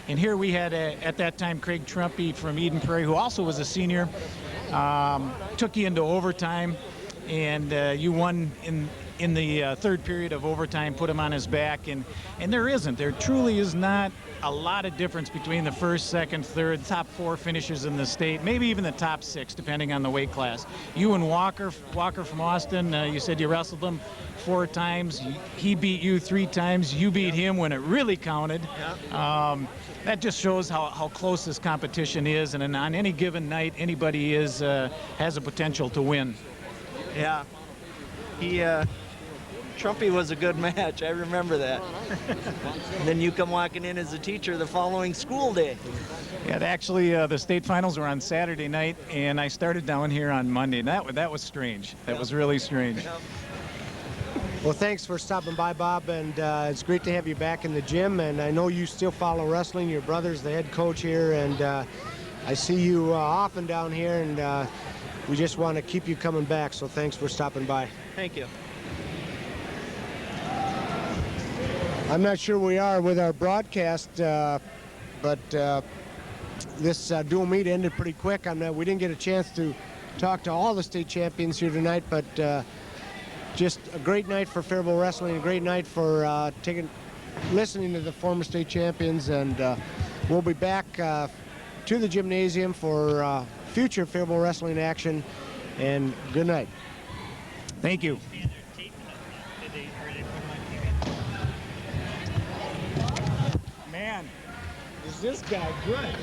And here we had, at that time, Craig Trumpy from Eden Prairie, who also was a senior, took you into overtime, and you won in the third period of overtime, put him on his back, and there truly is not a lot of difference between the first, second, third, top 4 finishers in the state, maybe even the top 6, depending on the weight class. You and Walker from Austin, you said you wrestled him 4 times. He beat you 3 times. You beat him when it really counted. That just shows how close this competition is, and on any given night, anybody has a potential to win. Yeah. Trumpy was a good match. I remember that. Then you come walking in as a teacher the following school day. Yeah, actually, the state finals were on Saturday night, and I started down here on Monday. And that was strange. That was really strange. Well, thanks for stopping by, Bob, and it's great to have you back in the gym. And I know you still follow wrestling. Your brother's the head coach here, and I see you often down here, and we just want to keep you coming back. So thanks for stopping by. Thank you. I'm not sure we are with our broadcast, but this dual meet ended pretty quick. We didn't get a chance to talk to all the state champions here tonight, but just a great night for Faribault Wrestling, a great night for listening to the former state champions, and we'll be back to the gymnasium for future Faribault Wrestling action, and good night. Thank you. Man, is this guy good?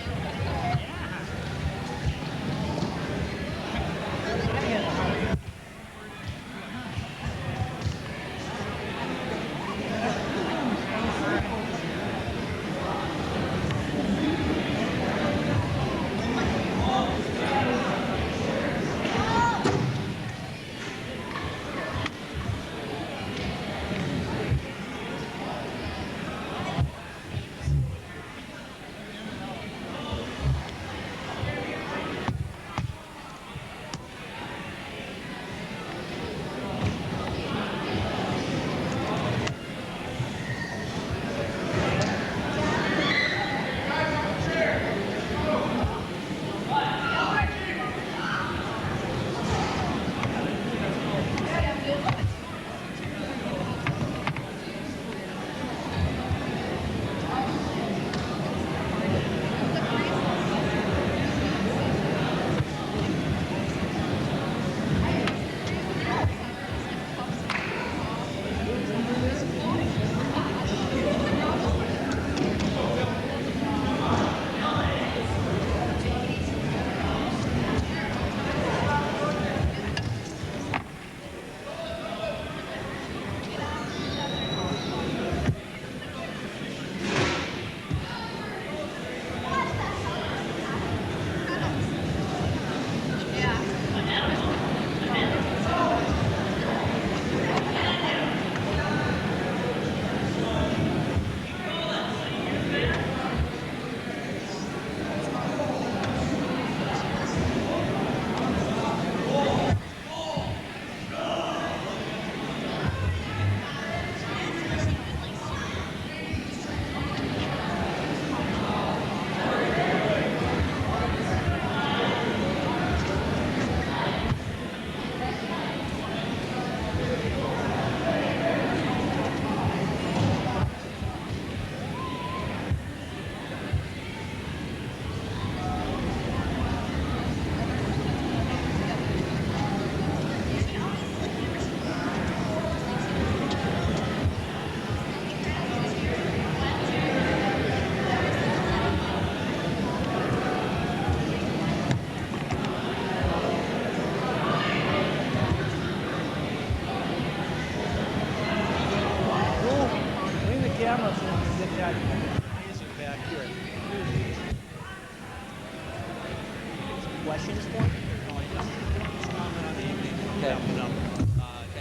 Okay.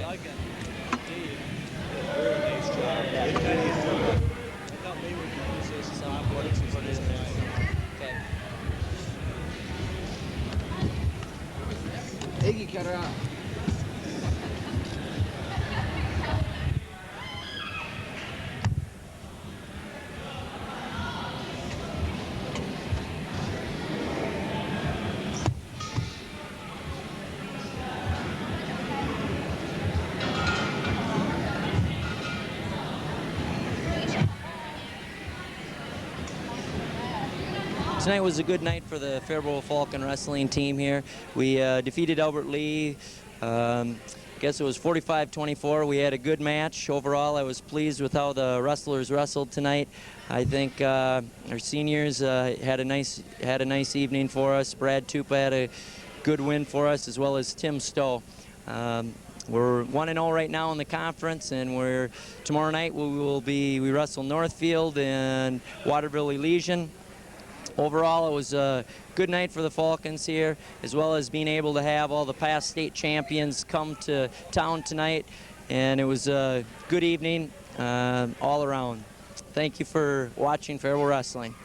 Doug and Dave did a very nice job. I thought they were going to use some athletics as this Okay. Iggy, cut her out. Tonight was a good night for the Faribault Falcon wrestling team here. We defeated Albert Lee. I guess it was 45-24. We had a good match. Overall, I was pleased with how the wrestlers wrestled tonight. I think our seniors had a nice evening for us. Brad Tupa had a good win for us, as well as Tim Stowe. We're 1-0 right now in the conference, and tomorrow night we wrestle Northfield and Waterville Elysian. Overall, it was a good night for the Falcons here, as well as being able to have all the past state champions come to town tonight. And it was a good evening all around. Thank you for watching Faribault Wrestling.